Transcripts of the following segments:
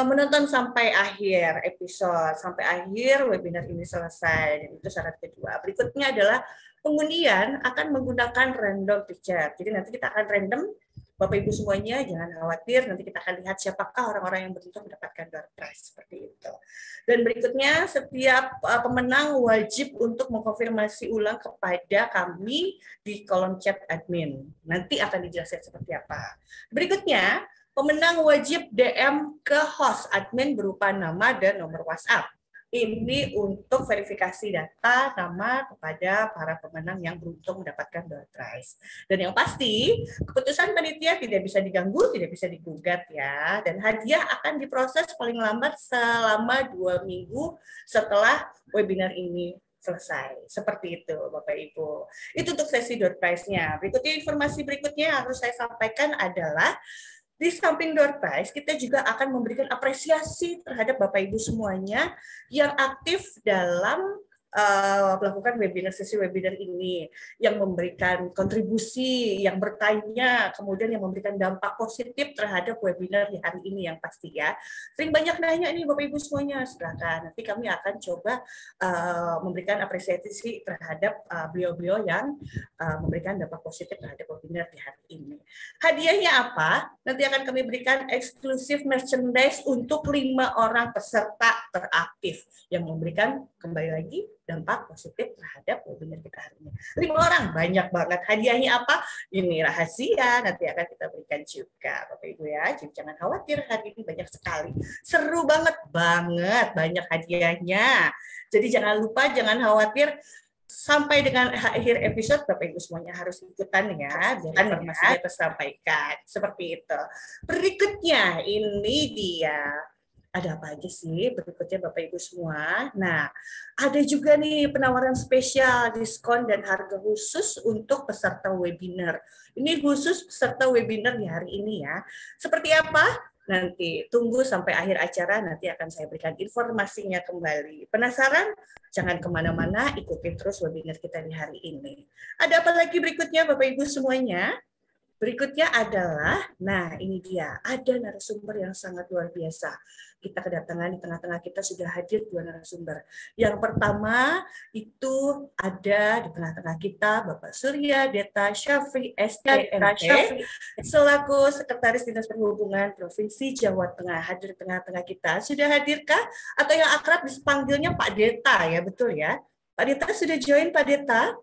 menonton sampai akhir episode, sampai akhir webinar ini selesai. Dan itu syarat kedua. Berikutnya adalah pengundian akan menggunakan random picture. Jadi nanti kita akan random, Bapak Ibu semuanya jangan khawatir, nanti kita akan lihat siapakah orang-orang yang beruntung mendapatkan door prize seperti itu. Dan berikutnya setiap pemenang wajib untuk mengkonfirmasi ulang kepada kami di kolom chat admin. Nanti akan dijelaskan seperti apa. Berikutnya, pemenang wajib DM ke host admin berupa nama dan nomor WhatsApp. Ini untuk verifikasi data nama kepada para pemenang yang beruntung mendapatkan door prize. Dan yang pasti, keputusan panitia tidak bisa diganggu, tidak bisa digugat ya. Dan hadiah akan diproses paling lambat selama 2 minggu setelah webinar ini selesai. Seperti itu, Bapak Ibu. Itu untuk sesi door prize-nya. Berikutnya, informasi berikutnya yang harus saya sampaikan adalah di samping door prize, kita juga akan memberikan apresiasi terhadap Bapak Ibu semuanya yang aktif dalam melakukan webinar, sesi webinar ini, yang memberikan kontribusi, yang bertanya, kemudian yang memberikan dampak positif terhadap webinar di hari ini yang pasti ya. Sering banyak nanya nih Bapak Ibu semuanya, silakan. Nanti kami akan coba memberikan apresiasi terhadap beliau-beliau yang memberikan dampak positif terhadap webinar di hari ini. Hadiahnya apa? Nanti akan kami berikan eksklusif merchandise untuk 5 orang peserta teraktif yang memberikan kembali lagi dampak positif terhadap webinar kita hari ini. 5 orang, banyak banget. Hadiahnya apa? Ini rahasia, nanti akan kita berikan juga, Bapak Ibu ya. Jadi jangan khawatir, hari ini banyak sekali. Seru banget, banyak hadiahnya. Jadi jangan lupa, jangan khawatir, sampai dengan akhir episode Bapak Ibu semuanya harus ikutan ya, biar informasinya tersampaikan. Seperti itu. Berikutnya ini dia. Ada apa aja sih berikutnya Bapak Ibu semua? Nah, ada juga nih penawaran spesial, diskon dan harga khusus untuk peserta webinar. Ini khusus peserta webinar di hari ini ya. Seperti apa? Nanti tunggu sampai akhir acara, nanti akan saya berikan informasinya kembali. Penasaran? Jangan kemana-mana, ikutin terus webinar kita di hari ini. Ada apa lagi berikutnya Bapak Ibu semuanya? Berikutnya adalah, nah ini dia, ada narasumber yang sangat luar biasa. Kita kedatangan di tengah-tengah kita sudah hadir 2 narasumber. Yang pertama itu ada di tengah-tengah kita Bapak Surya Deta Syafri STMP selaku Sekretaris Dinas Perhubungan Provinsi Jawa Tengah, hadir di tengah-tengah kita. Sudah hadirkah? Atau yang akrab dipanggilnya Pak Deta ya, betul ya? Pak Deta sudah join Pak Deta?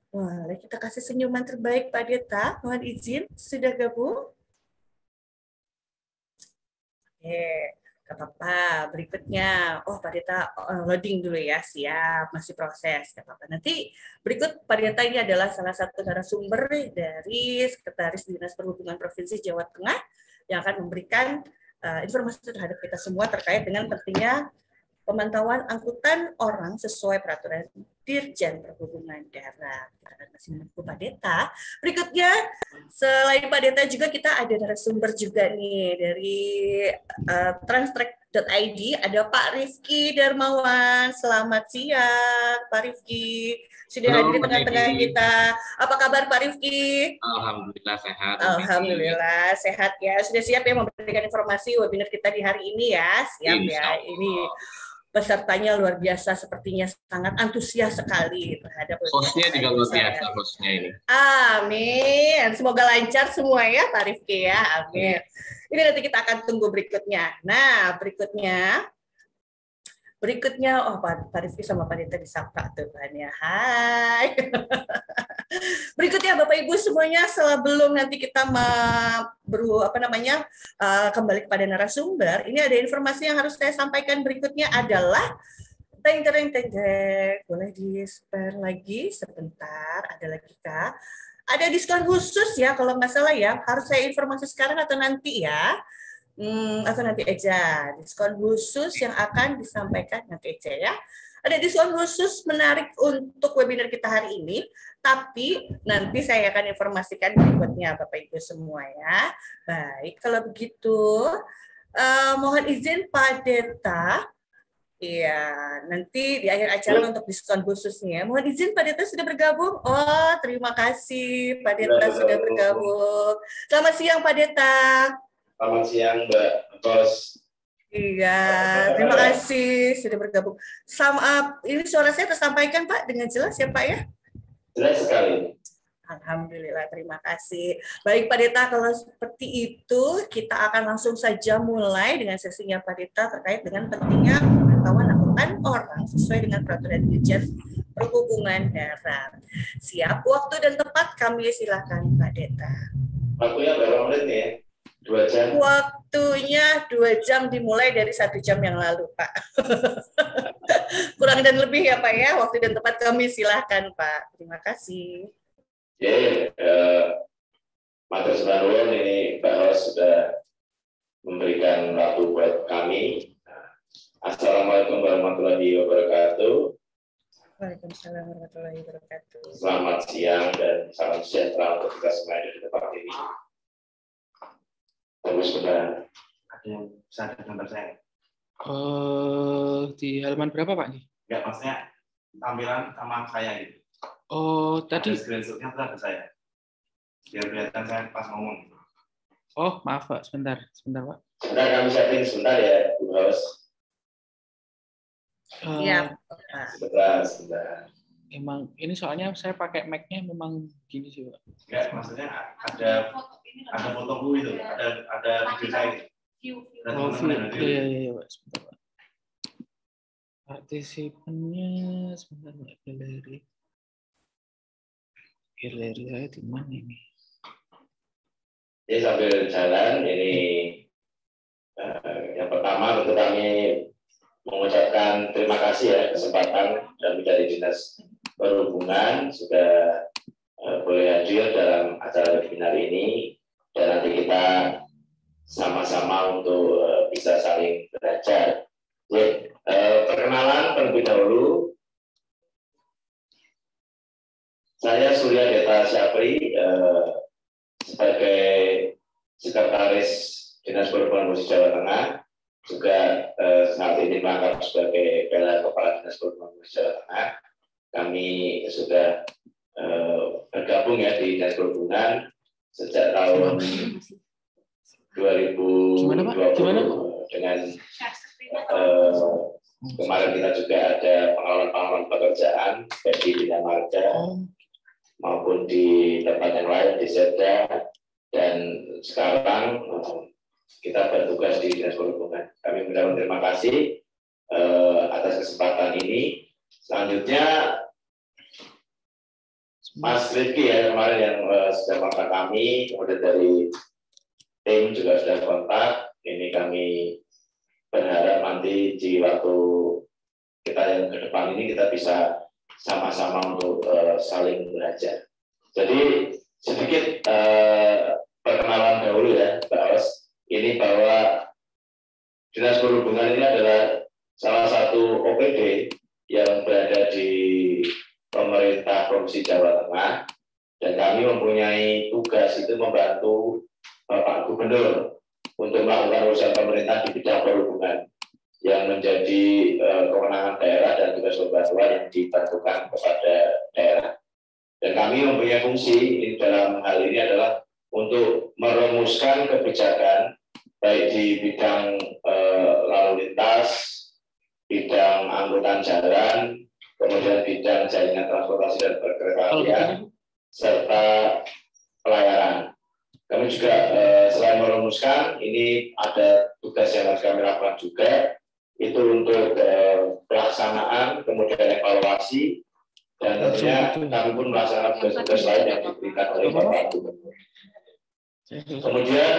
Wah, kita kasih senyuman terbaik Pak Deta. Mohon izin, sudah gabung? Oke, gak apa-apa. Berikutnya, Pak Deta loading dulu ya, siap, masih proses, gak apa-apa. Nanti berikut Pak Deta ini adalah salah satu narasumber dari Sekretaris Dinas Perhubungan Provinsi Jawa Tengah yang akan memberikan informasi terhadap kita semua terkait dengan pentingnya pemantauan angkutan orang sesuai peraturan Dirjen Perhubungan Darat. Kita akan masih menunggu Pak Deta. Berikutnya, selain Pak Deta juga kita ada narasumber juga nih dari transtrek.id, ada Pak Rifki Darmawan. Selamat siang, Pak Rifki. Sudah hadir di tengah-tengah kita. Apa kabar Pak Rifki? Alhamdulillah sehat. Alhamdulillah sehat ya. Sudah siap ya memberikan informasi webinar kita di hari ini ya? Siap ya. Ini pesertanya luar biasa, sepertinya sangat antusias sekali terhadap hostnya juga luar biasa hostnya ini. Amin. Semoga lancar semua ya Pak Rifki ya. Amin. Ini nanti kita akan tunggu berikutnya. Nah, berikutnya, Pak Rifki sama Pak Deta disapa tuh kan ya. Hai. Berikutnya Bapak Ibu semuanya, sebelum nanti kita kembali kepada narasumber, ini ada informasi yang harus saya sampaikan berikutnya adalah boleh di-share lagi sebentar, ada lagi Kak. Ada diskon khusus ya kalau nggak salah ya, harus saya informasi sekarang atau nanti ya. Atau nanti aja, diskon khusus yang akan disampaikan nanti aja ya. Ada diskon khusus menarik untuk webinar kita hari ini, tapi nanti saya akan informasikan berikutnya Bapak Ibu semua ya. Baik, kalau begitu mohon izin Pak Deta. Iya, nanti di akhir acara untuk diskon khususnya. Mohon izin Pak Deta sudah bergabung. Oh, terima kasih Pak Deta sudah bergabung. Selamat siang Pak Deta. Selamat siang Mbak Bos. Iya, terima kasih sudah bergabung. Ini suara saya tersampaikan Pak dengan jelas ya Pak ya? Jelas sekali. Alhamdulillah, terima kasih. Baik Pak Deta, kalau seperti itu kita akan langsung saja mulai dengan sesinya Pak Deta terkait dengan pentingnya pengetahuan angkutan orang sesuai dengan peraturan Dirjen Perhubungan Darat. Siap, waktu dan tempat kami silakan Pak Deta. Waktunya berapa menit nih ya? 2 jam? Waktunya 2 jam dimulai dari 1 jam yang lalu, Pak. Kurang dan lebih ya, Pak ya. Waktu dan tempat kami silahkan, Pak. Terima kasih. Oke, Matur Nuwun, ini Mbak Ros sudah memberikan waktu buat kami. Assalamualaikum warahmatullahi wabarakatuh. Waalaikumsalam warahmatullahi wabarakatuh. Selamat siang dan salam sejahtera untuk kita semua di tempat ini. Terus benar. Ada yang bisa ada gambar saya? Di halaman berapa Pak? Enggak, maksudnya tampilan sama saya gitu. Oh, tadi. Ada screenshotnya ada saya. Biar kelihatan saya pas ngomong. Oh, maaf Pak, sebentar Pak. Sebentar kami setting sebentar ya, Bu Ros. Iya, Pak. Sebentar. Emang ini soalnya saya pakai Mac-nya memang gini sih Pak. Enggak, maksudnya ada fotoku itu, ada video saya. Oh, iya Pak, sebentar Pak. Partisipannya sebentar Pak, galeri saya di mana ini? Jadi sambil jalan ini yang pertama tentu kami mengucapkan terima kasih ya kesempatan dan dari Dinas Perhubungan sudah boleh hadir dalam acara webinar ini dan nanti kita sama-sama untuk bisa saling belajar. Jadi, perkenalan terlebih dahulu. Saya Surya Deta Syafri sebagai Sekretaris Dinas Perhubungan Provinsi Jawa Tengah, juga saat ini merangkap sebagai Kepala Dinas Perhubungan Provinsi Jawa Tengah. Kami sudah bergabung ya di Dinas Perhubungan sejak tahun 2020 dengan kemarin kita juga ada pengalaman pekerjaan baik di Bina Marga maupun di tempat yang lain di Setda, dan sekarang kita bertugas di Dinas Perhubungan. Kami mengucapkan terima kasih atas kesempatan ini. Selanjutnya Mas Rifki ya kemarin yang sudah kontak kami, kemudian dari tim juga sudah kontak. Ini kami berharap nanti di waktu kita yang ke depan ini kita bisa sama-sama untuk saling belajar. Jadi sedikit perkenalan dahulu ya, Mbak Ros. Ini bahwa Dinas Perhubungan ini adalah salah satu OPD yang berada di pemerintah Provinsi Jawa Tengah, dan kami mempunyai tugas itu membantu Bapak Gubernur untuk melakukan urusan pemerintah di bidang perhubungan yang menjadi kewenangan daerah dan tugas pembantuan yang dibantukan kepada daerah. Dan kami mempunyai fungsi dalam hal ini adalah untuk merumuskan kebijakan baik di bidang lalu lintas, bidang angkutan jalan, kemudian bidang jaringan transportasi dan perkeretaapian, serta pelayaran. Kami juga selain merumuskan, ini ada tugas yang harus kami lakukan juga, itu untuk pelaksanaan, kemudian evaluasi, dan tentunya kami pun melaksanakan tugas-tugas lain yang diberikan oleh Bapak Gubernur. Kemudian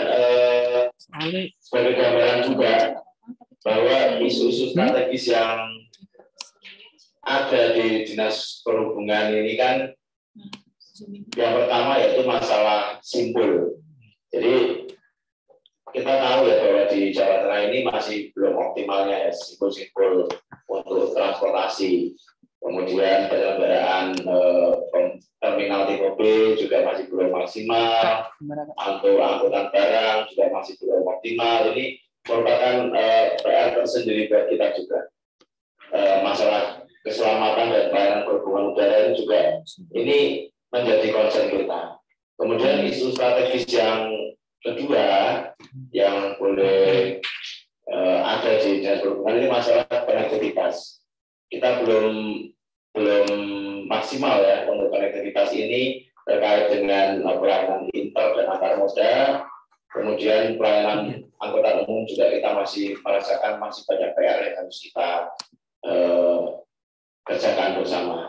sebagai gambaran juga bahwa isu-isu strategis yang ada di Dinas Perhubungan ini kan yang pertama yaitu masalah simpul. Jadi kita tahu ya bahwa di Jawa Tengah ini masih belum optimalnya ya simpul-simpul untuk transportasi. Kemudian penyelenggaraan terminal tipe B juga masih belum maksimal. Untuk angkutan barang juga masih belum optimal. Ini merupakan PR tersendiri buat kita juga. Masalah keselamatan dan pelayanan perhubungan udara ini juga ini menjadi concern kita. Kemudian isu strategis yang kedua yang boleh ada berhubungan ini masalah konektivitas. Kita belum maksimal ya untuk konektivitas ini terkait dengan pelayanan inter dan antar moda. Kemudian pelayanan angkutan umum juga kita masih merasakan masih banyak PR yang harus kita kerjakan bersama.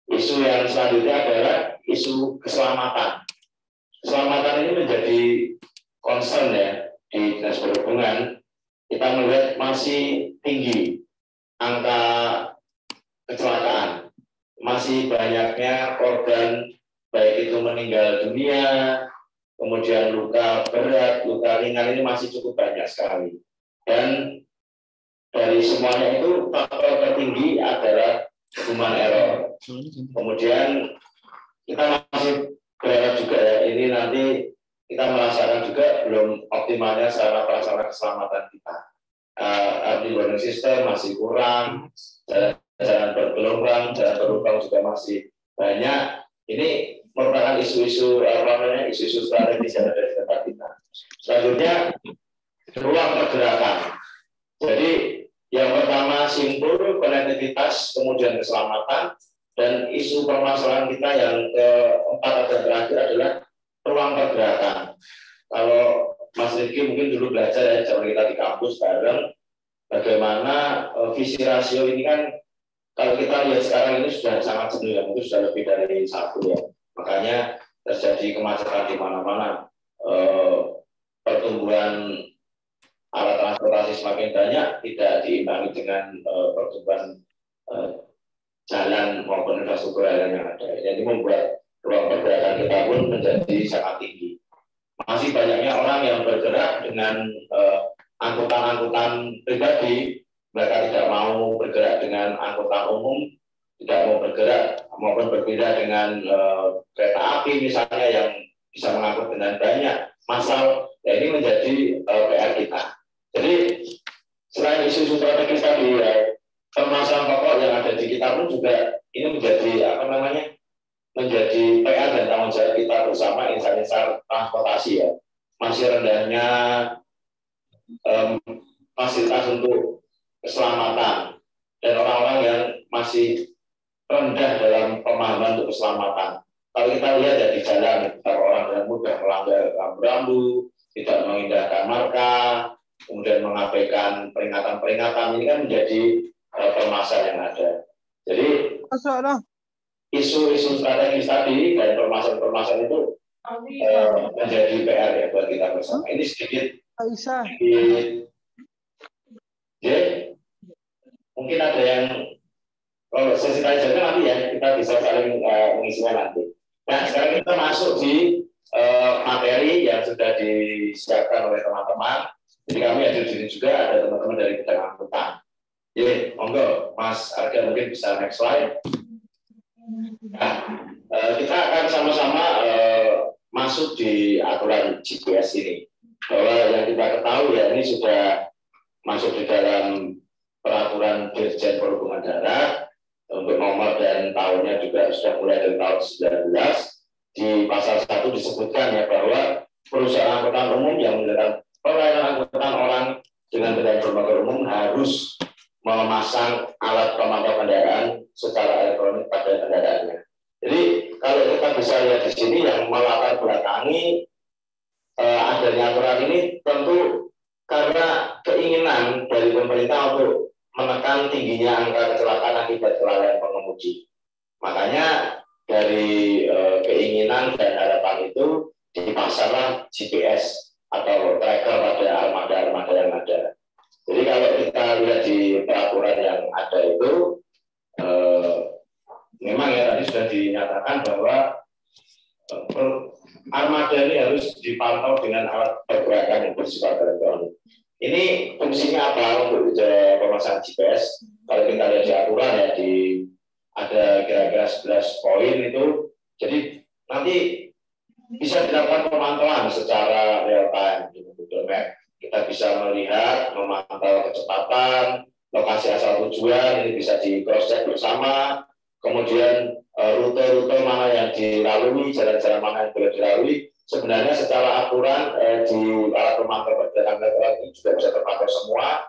Isu yang selanjutnya adalah isu keselamatan. Keselamatan ini menjadi concern ya di Dinas Perhubungan. Kita melihat masih tinggi angka kecelakaan, masih banyaknya korban baik itu meninggal dunia, kemudian luka berat, luka ringan ini masih cukup banyak sekali. Dan dari semuanya itu faktor tertinggi adalah human error. Kemudian kita masih berharap juga ya, ini nanti kita merasakan juga belum optimalnya secara pelaksanaan keselamatan kita. Early warning system masih kurang, jalan bergelombang, jalan berlubang juga masih banyak. Ini merupakan isu-isu strategis yang ada di tempat kita. Selanjutnya ruang pergerakan. Jadi yang pertama simpul, konektivitas, kemudian keselamatan, dan isu permasalahan kita yang keempat dan terakhir adalah ruang pergerakan. Kalau Mas Riki mungkin dulu belajar ya, zaman kita di kampus bareng, bagaimana visi rasio ini kan, kalau kita lihat sekarang ini sudah sangat jenuh ya, mungkin sudah lebih dari satu ya. Makanya terjadi kemacetan di mana-mana, pertumbuhan alat transportasi semakin banyak, tidak diimbangi dengan pertumbuhan jalan maupun infrastruktur yang ada. Jadi membuat ruang pergerakan kita pun menjadi sangat tinggi. Masih banyaknya orang yang bergerak dengan angkutan-angkutan pribadi, mereka tidak mau bergerak dengan angkutan umum, tidak mau bergerak maupun berpindah dengan kereta api misalnya yang bisa mengangkut dengan banyak massal. Ya, ini menjadi PR kita. Jadi selain isu-isu strategis tadi ya, permasalahan pokok yang ada di kita pun juga ini menjadi menjadi PR dan tanggung jawab kita bersama insan-insan transportasi ya. Masih rendahnya fasilitas untuk keselamatan dan orang-orang yang masih rendah dalam pemahaman untuk keselamatan. Kalau kita lihat ya di jalan, orang yang mudah melanggar rambu-rambu, tidak mengindahkan marka, kemudian mengabaikan peringatan-peringatan, ini kan menjadi permasalahan yang ada. Jadi isu-isu strategis tadi dan permasalahan-permasalahan itu menjadi PR ya buat kita bersama. Ini sedikit mungkin ada yang kalau sesi tanya jawab nanti ya kita bisa saling mengisinya nanti. Nah sekarang kita masuk di materi yang sudah disiapkan oleh teman-teman. Jadi kami hadir di sini juga ada teman-teman dari bidang angkutan. Jadi monggo Mas Arga mungkin bisa next slide. Nah, kita akan sama-sama masuk di aturan GPS ini. Bahwa yang kita ketahui ya ini sudah masuk di dalam peraturan Dirjen Perhubungan Darat untuk nomor dan tahunnya juga sudah mulai dari tahun 19. Di pasal 1 disebutkan ya bahwa perusahaan angkutan umum yang menggunakan pelayanan angkutan orang dengan kendaraan bermotor umum harus memasang alat pemantau kendaraan secara elektronik pada kendaraannya. Jadi kalau kita bisa lihat di sini yang melatar belakangi adanya aturan ini tentu karena keinginan dari pemerintah untuk menekan tingginya angka kecelakaan akibat kelalaian pengemudi. Makanya dari keinginan dan harapan itu dipasanglah GPS atau tracker pada armada-armada yang ada. Jadi kalau kita lihat di peraturan yang ada itu, memang ya tadi sudah dinyatakan bahwa armada ini harus dipantau dengan alat pergerakan yang bersifat elektronik. Ini fungsinya apa untuk pemasangan GPS? Kalau kita lihat di aturan ya ada kira-kira 11 poin itu. Jadi nanti bisa dilakukan pemantauan secara real time di Google Map. Kita bisa melihat, memantau kecepatan, lokasi asal tujuan, ini bisa di cross check bersama. Kemudian rute-rute mana yang dilalui, jalan-jalan mana yang boleh dilalui. Sebenarnya secara aturan di alat pemantau perjalanan ini juga bisa terpantau semua.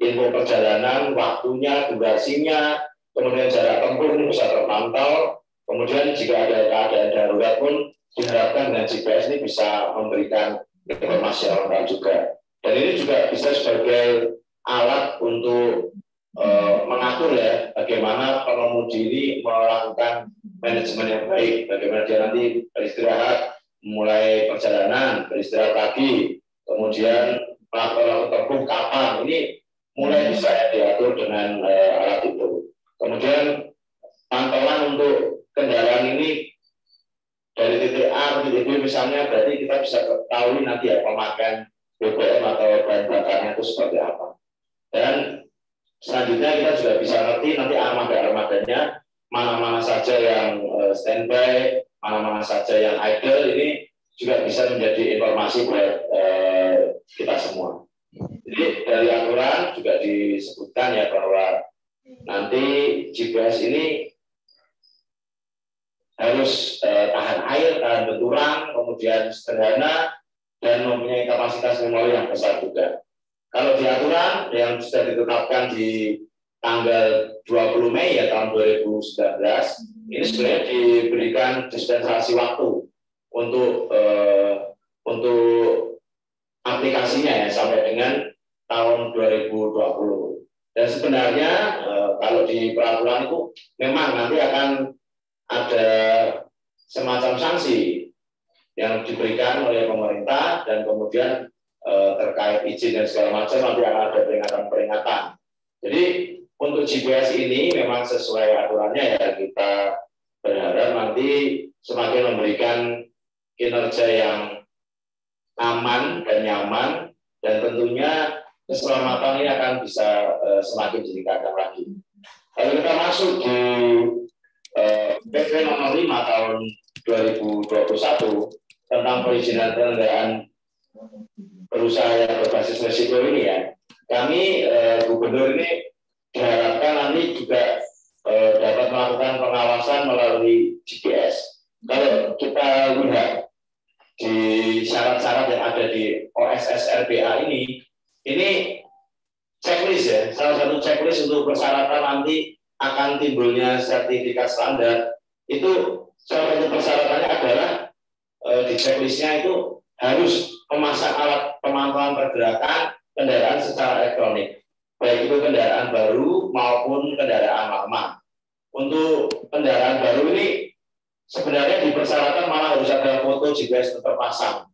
info perjalanan, waktunya, durasinya, kemudian jarak tempuh ini bisa terpantau. Kemudian jika ada keadaan darurat pun diharapkan dengan GPS ini bisa memberikan informasi yang lengkap juga. Dan ini juga bisa sebagai alat untuk mengatur ya bagaimana pengemudi ini melakukan manajemen yang baik, bagaimana dia nanti beristirahat, mulai perjalanan, beristirahat lagi, kemudian melakukan tempuh kapan, ini mulai bisa diatur dengan alat itu. Kemudian pantauan untuk kendaraan ini dari titik A ke titik B misalnya, berarti kita bisa ketahui nanti ya pemakaian BBM atau bahan bakarnya itu seperti apa. Dan selanjutnya kita juga bisa ngerti nanti armada-armadanya mana-mana saja yang standby, mana-mana saja yang idle, ini juga bisa menjadi informasi buat kita semua. Jadi dari aturan juga disebutkan ya bahwa nanti GPS ini harus tahan air, tahan benturan, kemudian sederhana, dan mempunyai kapasitas memori yang besar juga. Kalau di aturan yang sudah ditetapkan di tanggal 20 Mei ya tahun 2019, ini sebenarnya diberikan dispensasi waktu untuk aplikasinya ya sampai dengan tahun 2020. Dan sebenarnya kalau di peraturan itu memang nanti akan ada semacam sanksi yang diberikan oleh pemerintah dan kemudian terkait izin dan segala macam nanti akan ada peringatan-peringatan. Jadi untuk GPS ini memang sesuai aturannya ya, kita berharap nanti semakin memberikan kinerja yang aman dan nyaman, dan tentunya keselamatan ini akan bisa semakin ditingkatkan lagi. Kalau kita masuk di PP nomor 5 tahun 2021 tentang perizinan kendaraan berusaha yang berbasis risiko ini ya, kami gubernur ini diharapkan nanti juga dapat melakukan pengawasan melalui GPS. Kalau kita lihat di syarat-syarat yang ada di OSS RBA ini checklist ya, salah satu checklist untuk persyaratan nanti akan timbulnya sertifikat standar. Itu salah satu persyaratannya adalah di checklistnya itu harus memasang alat pemantauan pergerakan kendaraan secara elektronik, baik itu kendaraan baru maupun kendaraan lama. Untuk kendaraan baru ini sebenarnya di persyaratan malah harus ada foto GPS terpasang,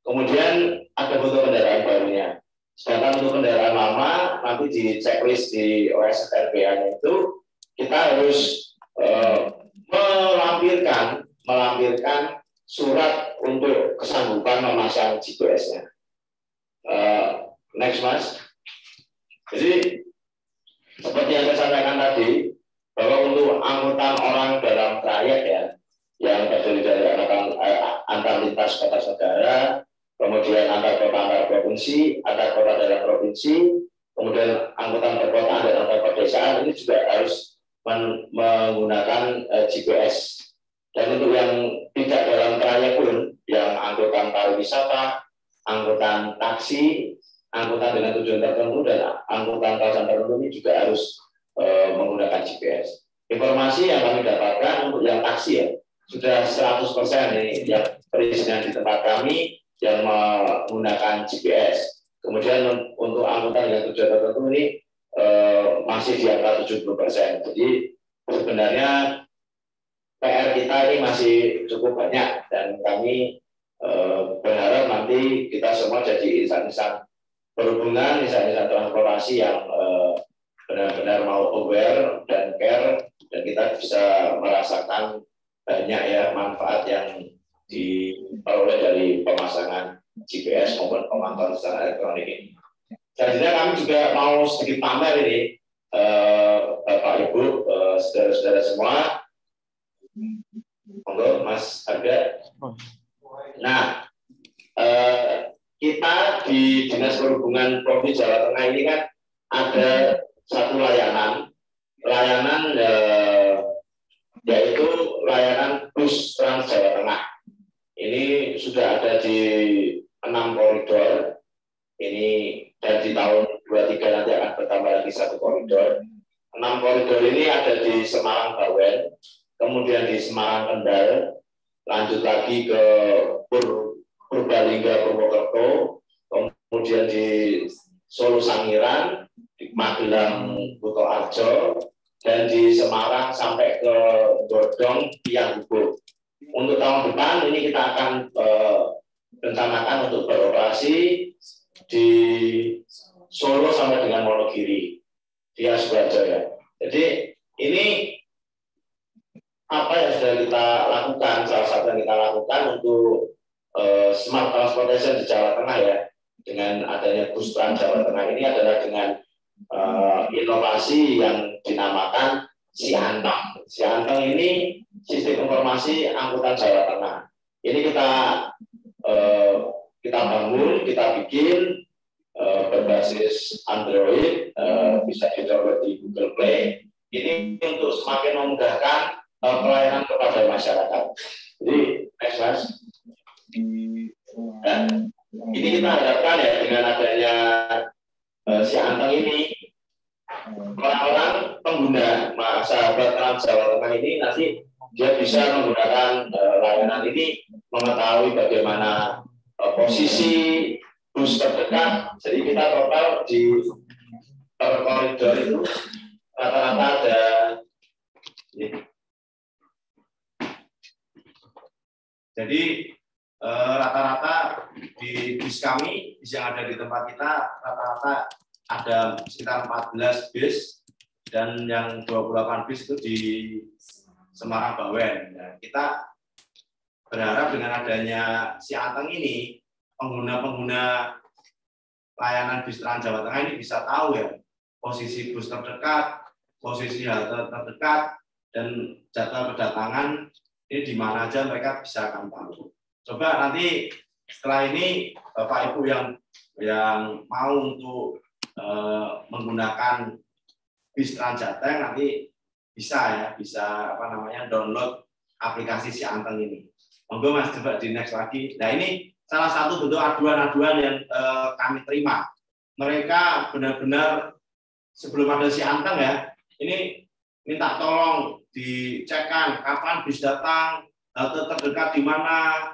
kemudian ada foto kendaraan barunya. Sedangkan untuk kendaraan lama nanti di checklist di OSS RBA itu kita harus melampirkan surat untuk kesanggupan memasang GPS-nya. Next, Mas. Jadi seperti yang saya sampaikan tadi, bahwa untuk angkutan orang dalam trayek ya, yang terdiri dari antar lintas batas negara, kemudian antar kota antar provinsi, antar kota dalam provinsi, kemudian angkutan perkotaan dan antar pedesaan, ini juga harus menggunakan GPS. Dan untuk yang tidak dalam trayek pun, yang angkutan pariwisata, angkutan taksi, angkutan dengan tujuan tertentu, dan angkutan kawasan tertentu ini juga harus menggunakan GPS. Informasi yang kami dapatkan untuk yang taksi ya, sudah 100% ini yang perizinan di tempat kami yang menggunakan GPS. Kemudian untuk angkutan dengan tujuan tertentu ini masih di angka 70%. Jadi sebenarnya PR kita ini masih cukup banyak, dan kami berharap nanti kita semua jadi insan-insan perhubungan, insan-insan transportasi yang benar-benar mau aware dan care, dan kita bisa merasakan banyak ya manfaat yang diperoleh dari pemasangan GPS maupun pemantauan secara elektronik ini. Selanjutnya kami juga mau sedikit pamer ini, Bapak Ibu, saudara-saudara semua. Monggo Mas Arga. Nah, kita di Dinas Perhubungan Provinsi Jawa Tengah ini kan ada satu layanan yaitu layanan bus Trans Jawa Tengah. Ini sudah ada di 6 koridor. Ini dan di tahun 23 nanti akan bertambah lagi satu koridor. 6 koridor ini ada di Semarang Bawen, kemudian di Semarang Kendal, lanjut lagi ke Purbalingga Purwokerto, kemudian di Solo Sangiran, di Magelang Kutoarjo, dan di Semarang sampai ke Godong Pianggubo. Untuk tahun depan ini kita akan rencanakan untuk beroperasi di Solo sampai dengan Wonogiri di Asbajaya. Jadi ini apa yang sudah kita lakukan, salah satu yang kita lakukan untuk smart transportation di Jawa Tengah ya, dengan adanya bus Trans Jawa Tengah ini adalah dengan inovasi yang dinamakan Siantang. Siantang ini sistem informasi angkutan Jawa Tengah. Ini kita bangun, kita bikin berbasis Android, bisa di-download di Google Play. Ini untuk semakin memudahkan pelayanan kepada masyarakat. Jadi, next Mas. Dan ini kita harapkan ya dengan adanya Siantang ini, orang-orang pengguna sahabat Trans Jawa Tengah ini nanti dia bisa menggunakan layanan ini, mengetahui bagaimana posisi bus terdekat. Jadi kita total di per koridor itu rata-rata ada jadi rata-rata di bus kami, bis yang ada di tempat kita rata-rata ada sekitar 14 bis dan yang 28 bis itu di Semarang Bawen. Nah, kita berharap dengan adanya Siantang ini, pengguna-pengguna layanan bis Trans Jawa Tengah ini bisa tahu ya posisi bus terdekat, posisi halte terdekat, dan jadwal kedatangan ini di mana aja mereka bisa akan tahu. Coba nanti setelah ini Bapak Ibu yang mau untuk menggunakan bis Trans Jateng nanti bisa download aplikasi Siantang ini. Monggo Mas, coba di next lagi. Nah ini salah satu bentuk aduan-aduan yang kami terima. Mereka benar-benar sebelum ada Siantang ya, ini minta tolong dicekkan kapan bis datang, halte terdekat di mana,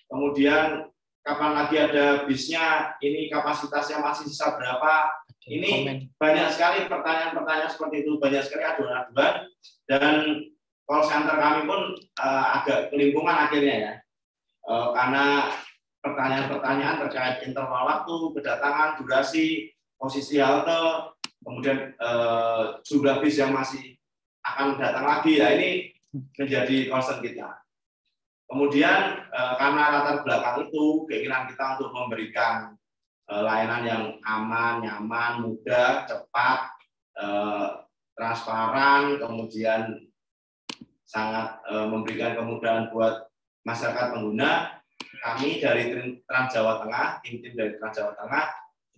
kemudian kapan lagi ada bisnya, ini kapasitasnya masih sisa berapa. Ini banyak sekali pertanyaan-pertanyaan seperti itu, banyak sekali aduan-aduan, dan call center kami pun agak kelimpungan akhirnya ya, karena pertanyaan-pertanyaan terkait interval waktu, kedatangan, durasi, posisi halte, kemudian jumlah bis yang masih akan datang lagi. Ya ini menjadi concern kita. Kemudian karena latar belakang itu, keinginan kita untuk memberikan layanan yang aman, nyaman, mudah, cepat, transparan, kemudian sangat memberikan kemudahan buat masyarakat pengguna. Kami dari Trans Jawa Tengah, tim dari Trans Jawa Tengah,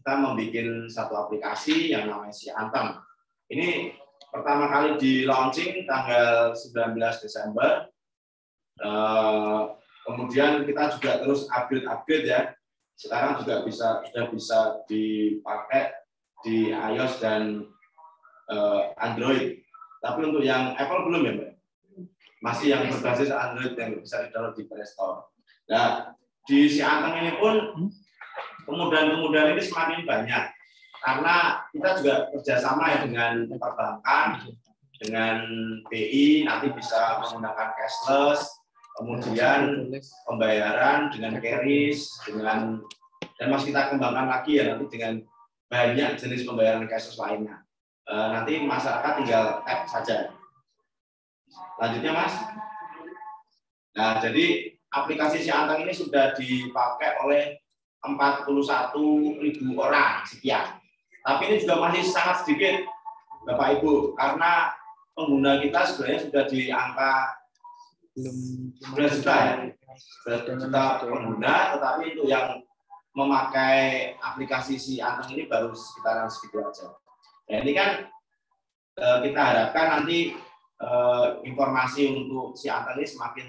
kita membuat satu aplikasi yang namanya Siantang. Ini pertama kali di launching tanggal 19 Desember. Kemudian kita juga terus upgrade ya. Sekarang juga sudah bisa dipakai di iOS dan Android. Tapi untuk yang Apple belum ya, Mbak? Masih yang berbasis Android yang bisa di-download di Play Store. Nah, di Siantang ini pun kemudahan-kemudahan ini semakin banyak. Karena kita juga kerjasama ya dengan perbankan, dengan BI, nanti bisa menggunakan cashless, kemudian pembayaran dengan QRIS, dan masih kita kembangkan lagi ya nanti dengan banyak jenis pembayaran cashless lainnya. Nanti masyarakat tinggal tap saja. Lanjutnya Mas. Nah, jadi aplikasi Siantang ini sudah dipakai oleh 41.000 orang sekian. Tapi ini juga masih sangat sedikit Bapak Ibu, karena pengguna kita sebenarnya sudah di angka 11 juta ya. 11 juta pengguna, tetapi untuk yang memakai aplikasi Siantang ini baru sekitaran segitu aja. Nah, ini kan kita harapkan nanti informasi untuk Siantang ini semakin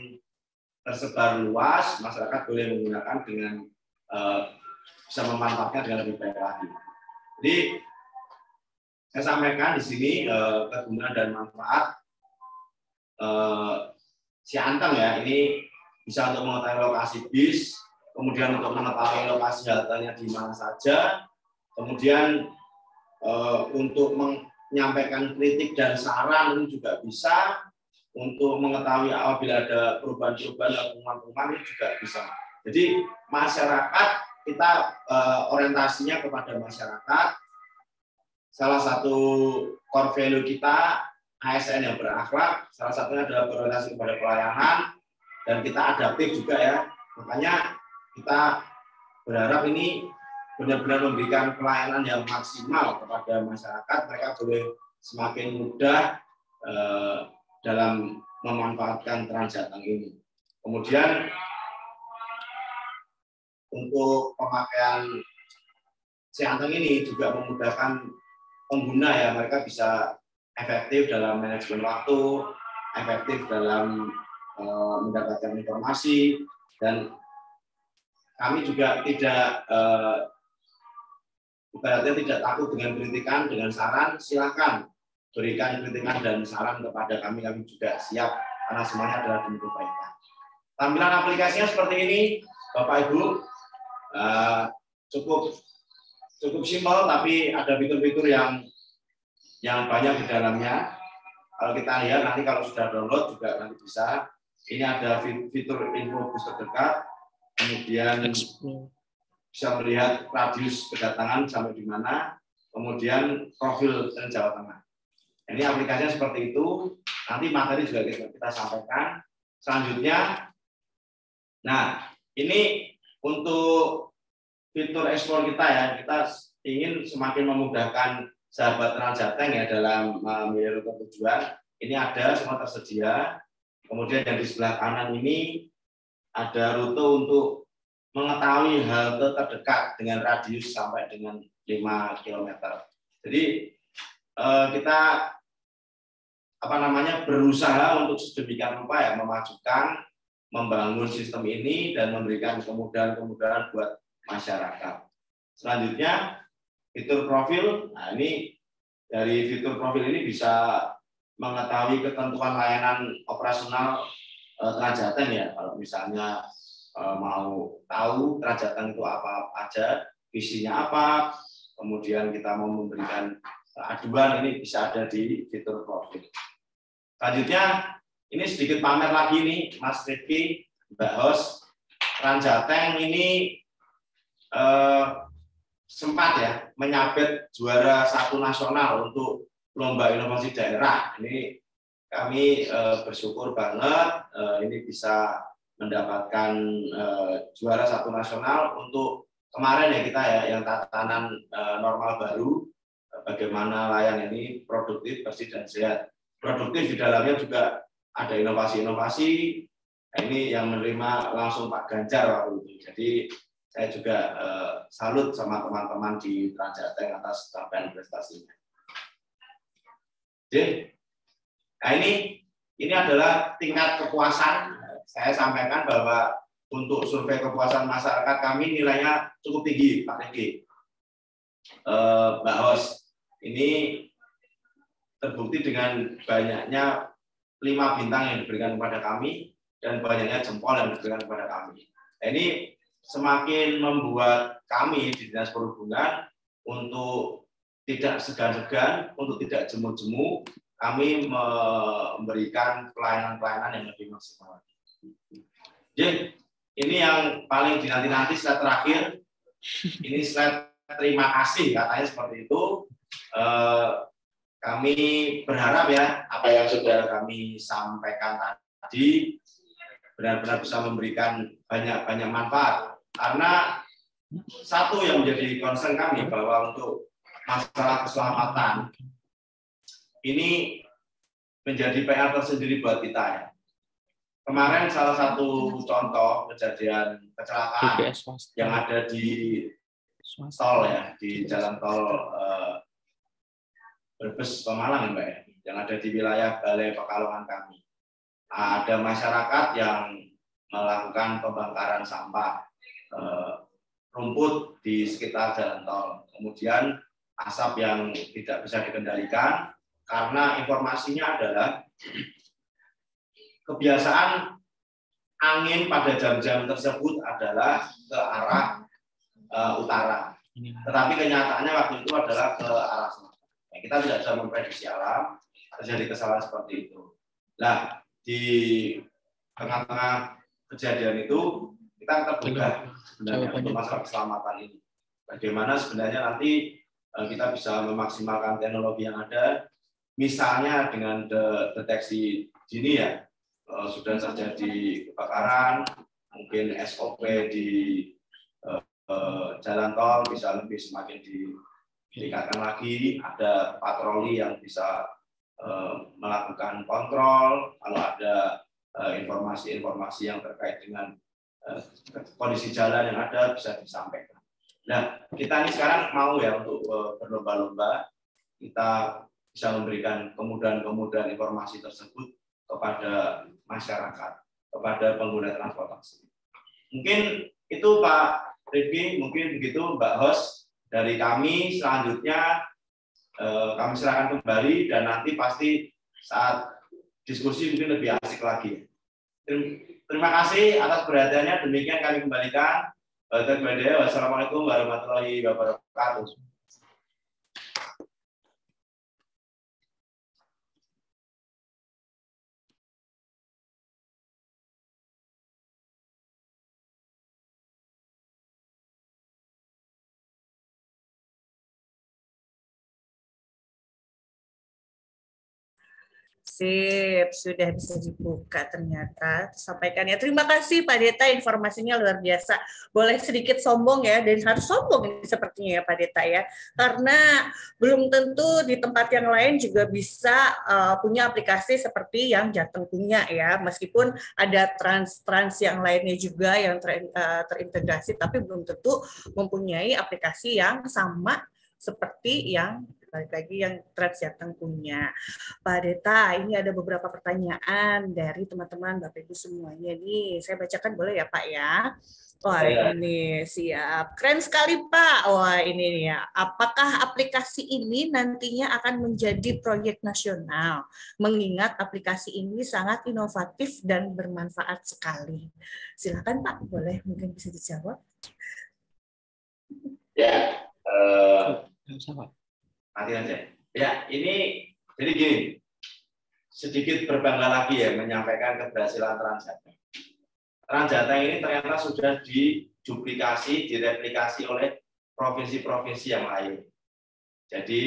tersebar luas, masyarakat boleh menggunakan dengan bisa memanfaatkan dengan lebih baik lagi. Jadi saya sampaikan di sini kegunaan dan manfaat si Anteng ya, ini bisa untuk mengetahui lokasi bis, kemudian untuk mengetahui lokasi haltenya di mana saja, kemudian untuk menyampaikan kritik dan saran ini juga bisa, untuk mengetahui apabila ada perubahan-perubahan atau pengumuman-pengumuman ini juga bisa. Jadi masyarakat kita orientasinya kepada masyarakat. Salah satu core value kita ASN yang berakhlak, salah satunya adalah berorientasi kepada pelayanan dan kita adaptif juga ya. Makanya kita berharap ini benar-benar memberikan pelayanan yang maksimal kepada masyarakat. Mereka boleh semakin mudah dalam memanfaatkan Transjateng ini. Kemudian untuk pemakaian si Anteng ini juga memudahkan pengguna ya, mereka bisa efektif dalam manajemen waktu, efektif dalam mendapatkan informasi, dan kami juga tidak ibaratnya tidak takut dengan kritikan, dengan saran, silakan berikan kritikan dan saran kepada kami juga siap, karena semuanya adalah demi kebaikan. Tampilan aplikasinya seperti ini, Bapak Ibu, cukup simpel, tapi ada fitur-fitur yang banyak di dalamnya. Kalau kita lihat nanti kalau sudah download juga nanti bisa. Ini ada fitur info bus terdekat, kemudian bisa melihat radius kedatangan sampai di mana, kemudian profil Jawa Tengah. Ini aplikasinya seperti itu. Nanti materi juga kita sampaikan. Selanjutnya, nah ini untuk fitur ekspor kita ya, kita ingin semakin memudahkan sahabat Transjateng ya dalam memilih rute tujuan. Ini ada semua tersedia. Kemudian yang di sebelah kanan ini ada rute untuk mengetahui halte terdekat dengan radius sampai dengan 5 km. Jadi kita berusaha untuk sedemikian rupa ya memajukan, membangun sistem ini dan memberikan kemudahan-kemudahan buat masyarakat. Selanjutnya fitur profil. Nah, ini dari fitur profil ini bisa mengetahui ketentuan layanan operasional Transjateng ya. Kalau misalnya mau tahu Transjateng itu apa aja, visinya apa, kemudian kita mau memberikan aduan, ini bisa ada di fitur profil. Selanjutnya ini sedikit pamer lagi nih Mas Rifki, Mbak Hos. Transjateng ini sempat ya menyabet juara 1 nasional untuk lomba inovasi daerah. Ini kami bersyukur banget ini bisa mendapatkan juara 1 nasional untuk kemarin ya kita ya yang tatanan normal baru, bagaimana layan ini produktif, bersih dan sehat. Produktif di dalamnya juga ada inovasi-inovasi. Ini yang menerima langsung Pak Ganjar waktu itu. Jadi saya juga salut sama teman-teman di Transjateng atas capaian prestasinya. Jadi, nah ini adalah tingkat kepuasan. Saya sampaikan bahwa untuk survei kepuasan masyarakat kami nilainya cukup tinggi, Pak Riki. Mbak Hos, ini terbukti dengan banyaknya 5 bintang yang diberikan kepada kami dan banyaknya jempol yang diberikan kepada kami. Nah, ini semakin membuat kami di Dinas Perhubungan untuk tidak segan-segan, untuk tidak jemu-jemu, kami memberikan pelayanan-pelayanan yang lebih maksimal. Jadi, ini yang paling dinanti-nanti slide terakhir. Ini slide terima kasih, katanya seperti itu. Kami berharap ya, apa yang sudah kami sampaikan tadi benar-benar bisa memberikan banyak manfaat. Karena satu yang menjadi concern kami bahwa untuk masalah keselamatan ini menjadi PR tersendiri buat kita ya. Kemarin salah satu contoh kejadian kecelakaan yang ada di tol ya, di jalan tol Brebes Pemalang Mbak ya, yang ada di wilayah Balai Pekalongan kami. Ada masyarakat yang melakukan pembakaran sampah rumput di sekitar jalan tol. Kemudian asap yang tidak bisa dikendalikan, karena informasinya adalah kebiasaan angin pada jam-jam tersebut adalah ke arah utara. Tetapi kenyataannya waktu itu adalah ke arah selatan. Ya, kita tidak bisa memprediksi alam, terjadi kesalahan seperti itu. Nah, di tengah-tengah kejadian itu kita terbuka sebenarnya untuk masalah keselamatan ini. Bagaimana sebenarnya nanti kita bisa memaksimalkan teknologi yang ada, misalnya dengan deteksi dini ya, sudah terjadi kebakaran, mungkin SOP di jalan tol bisa lebih semakin ditingkatkan lagi, ada patroli yang bisa melakukan kontrol, kalau ada informasi-informasi yang terkait dengan kondisi jalan yang ada bisa disampaikan. Nah, kita ini sekarang mau ya untuk berlomba-lomba, kita bisa memberikan kemudahan-kemudahan informasi tersebut kepada masyarakat, kepada pengguna transportasi. Mungkin itu Pak Rifki, mungkin begitu Mbak Hos dari kami. Selanjutnya kami serahkan kembali dan nanti pasti saat diskusi mungkin lebih asik lagi. Terima kasih atas perhatiannya. Demikian kami kembalikan. Wassalamualaikum warahmatullahi wabarakatuh. Sip, sudah bisa dibuka ternyata. Sampaikannya. Terima kasih Pak Deta, informasinya luar biasa. Boleh sedikit sombong ya, dan harus sombong ini sepertinya ya Pak Deta ya. Karena belum tentu di tempat yang lain juga bisa punya aplikasi seperti yang Jateng punya ya. Meskipun ada trans yang lainnya juga yang terintegrasi, tapi belum tentu mempunyai aplikasi yang sama seperti yang lagi yang Trans Jateng punya. Pak Deta, ini ada beberapa pertanyaan dari teman-teman Bapak Ibu semuanya nih. Saya bacakan boleh ya Pak ya? Wah ini siap. Keren sekali Pak. Wah ini nih ya. Apakah aplikasi ini nantinya akan menjadi proyek nasional? Mengingat aplikasi ini sangat inovatif dan bermanfaat sekali. Silakan Pak, boleh mungkin bisa dijawab. Ya, nanti aja. Ya, ini jadi gini, sedikit berbangga lagi ya menyampaikan keberhasilan Trans Jateng. Trans Jateng ini ternyata sudah diduplikasi, direplikasi oleh provinsi-provinsi yang lain. Jadi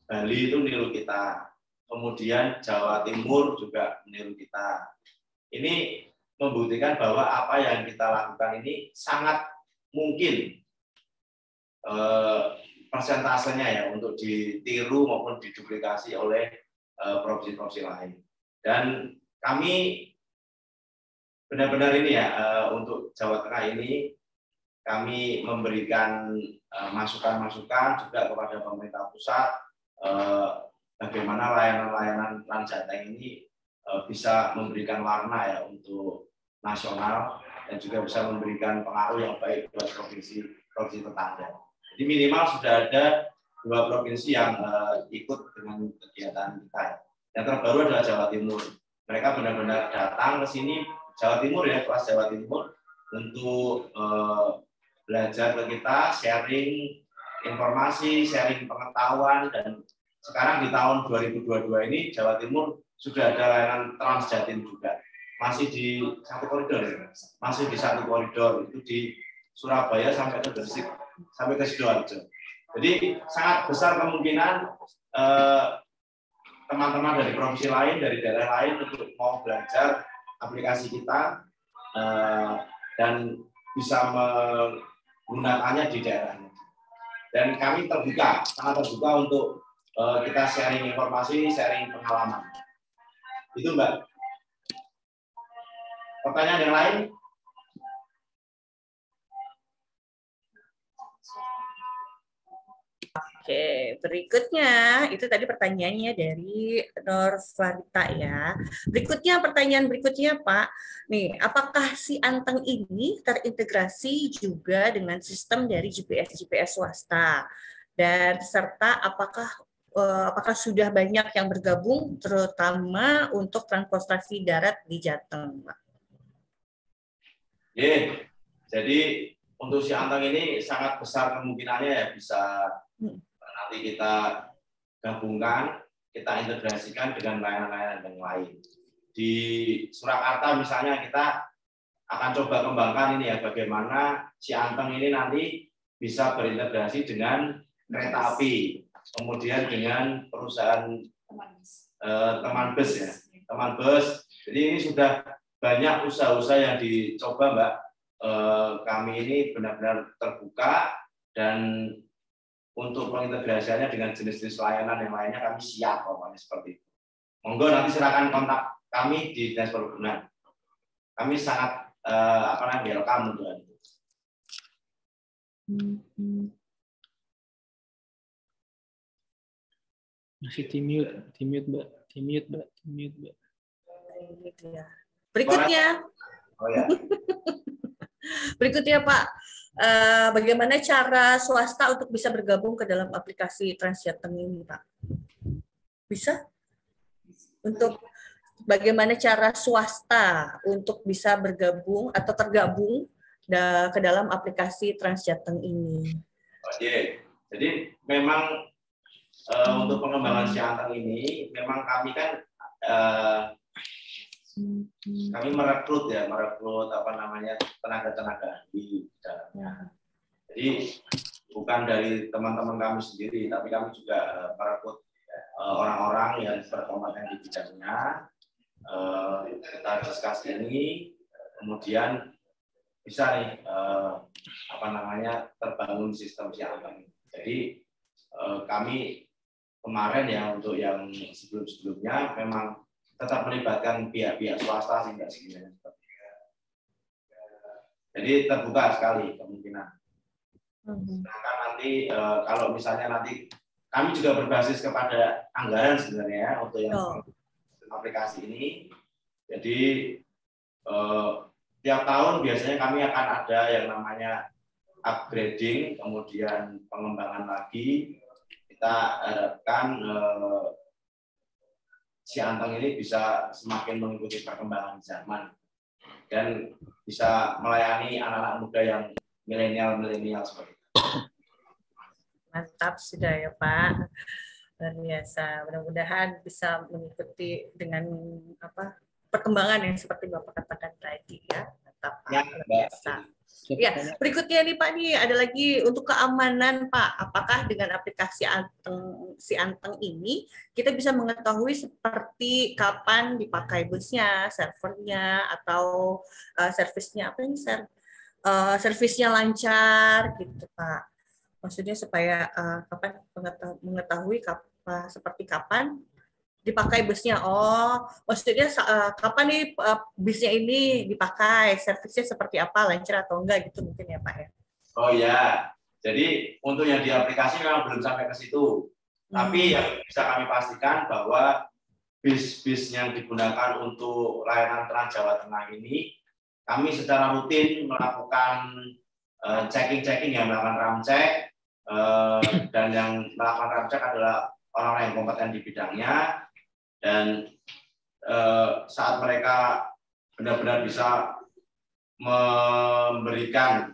Bali itu niru kita, kemudian Jawa Timur juga meniru kita. Ini membuktikan bahwa apa yang kita lakukan ini sangat mungkin persentasenya ya untuk ditiru maupun diduplikasi oleh provinsi-provinsi lain. Dan kami benar-benar ini ya untuk Jawa Tengah ini kami memberikan masukan-masukan juga kepada pemerintah pusat bagaimana layanan-layanan Trans Jateng ini bisa memberikan warna ya untuk nasional dan juga bisa memberikan pengaruh yang baik buat provinsi tetangga. Jadi minimal sudah ada 2 provinsi yang ikut dengan kegiatan kita. Yang terbaru adalah Jawa Timur. Mereka benar-benar datang ke sini, Jawa Timur ya, kelas Jawa Timur, untuk belajar ke kita, sharing informasi, sharing pengetahuan, dan sekarang di tahun 2022 ini Jawa Timur sudah ada layanan Trans Jatim juga. Masih di satu koridor ya, masih di satu koridor, itu di Surabaya sampai ke Gresik, sampai ke Sidoarjo. Jadi sangat besar kemungkinan teman-teman dari provinsi lain, dari daerah lain untuk mau belajar aplikasi kita dan bisa menggunakannya di daerahnya. Dan kami terbuka, sangat terbuka untuk kita sharing informasi, sharing pengalaman. Itu Mbak. Pertanyaan yang lain? Oke, berikutnya itu tadi pertanyaannya dari Norvarita ya. Berikutnya pertanyaan berikutnya Pak, nih apakah si Anteng ini terintegrasi juga dengan sistem dari GPS swasta? dan serta apakah sudah banyak yang bergabung, terutama untuk transportasi darat di Jateng, Pak? Jadi untuk si Anteng ini sangat besar kemungkinannya ya bisa nanti kita gabungkan, kita integrasikan dengan layanan-layanan yang lain. Di Surakarta misalnya kita akan coba kembangkan ini ya, bagaimana si Anteng ini nanti bisa berintegrasi dengan kereta api, kemudian dengan perusahaan teman bus ya, teman bus. Jadi ini sudah banyak usaha-usaha yang dicoba, Mbak. Kami ini benar-benar terbuka dan untuk pengintegrasiannya dengan jenis-jenis layanan yang lainnya kami siap pokoknya seperti itu. Monggo nanti silakan kontak kami di Dinas Perhubungan. Kami sangat welcome untuk itu. Masih di-mute, Mbak. Di-mute, Mbak. Berikutnya. Oh ya. Berikutnya, Pak. Bagaimana cara swasta untuk bisa bergabung ke dalam aplikasi Transjateng ini, Pak? Bisa? Untuk bagaimana cara swasta untuk bisa bergabung atau tergabung ke dalam aplikasi Transjateng ini? Oke. Jadi memang untuk pengembangan si Anteng ini memang kami kan kami merekrut tenaga-tenaga di dalamnya. Jadi bukan dari teman-teman kami sendiri, tapi kami juga merekrut orang-orang yang berkompeten di bidangnya. Kita diskus ini, kemudian bisa nih terbangun sistem si Anteng. Jadi kami kemarin ya untuk yang sebelum-sebelumnya memang tetap melibatkan pihak-pihak swasta sehingga segini. Jadi terbuka sekali kemungkinan. Sedangkan nanti kalau misalnya nanti kami juga berbasis kepada anggaran sebenarnya ya, untuk yang aplikasi ini. Jadi tiap tahun biasanya kami akan ada yang namanya upgrading, kemudian pengembangan lagi. Kita harapkan si Anteng ini bisa semakin mengikuti perkembangan zaman dan bisa melayani anak-anak muda yang milenial seperti itu. Mantap sudah ya, Pak. Luar biasa. Mudah-mudahan bisa mengikuti dengan perkembangan yang seperti Bapak katakan tadi ya. Mantap, Pak. Luar biasa. Ya, berikutnya nih Pak, nih ada lagi untuk keamanan Pak. Apakah dengan aplikasi si Anteng ini kita bisa mengetahui seperti kapan dipakai busnya, servernya, atau servisnya servisnya lancar gitu Pak. Maksudnya supaya kapan mengetahui seperti kapan dipakai busnya. Oh, maksudnya kapan nih busnya ini dipakai, servisnya seperti apa, lancar atau enggak gitu mungkin ya Pak ya. Oh ya, jadi untuk yang di aplikasi memang belum sampai ke situ. Tapi yang bisa kami pastikan bahwa bis-bis yang digunakan untuk layanan Trans Jawa Tengah ini, kami secara rutin melakukan checking yang melakukan ramcek, dan yang melakukan ramcek adalah orang-orang yang kompeten di bidangnya. Dan saat mereka benar-benar bisa memberikan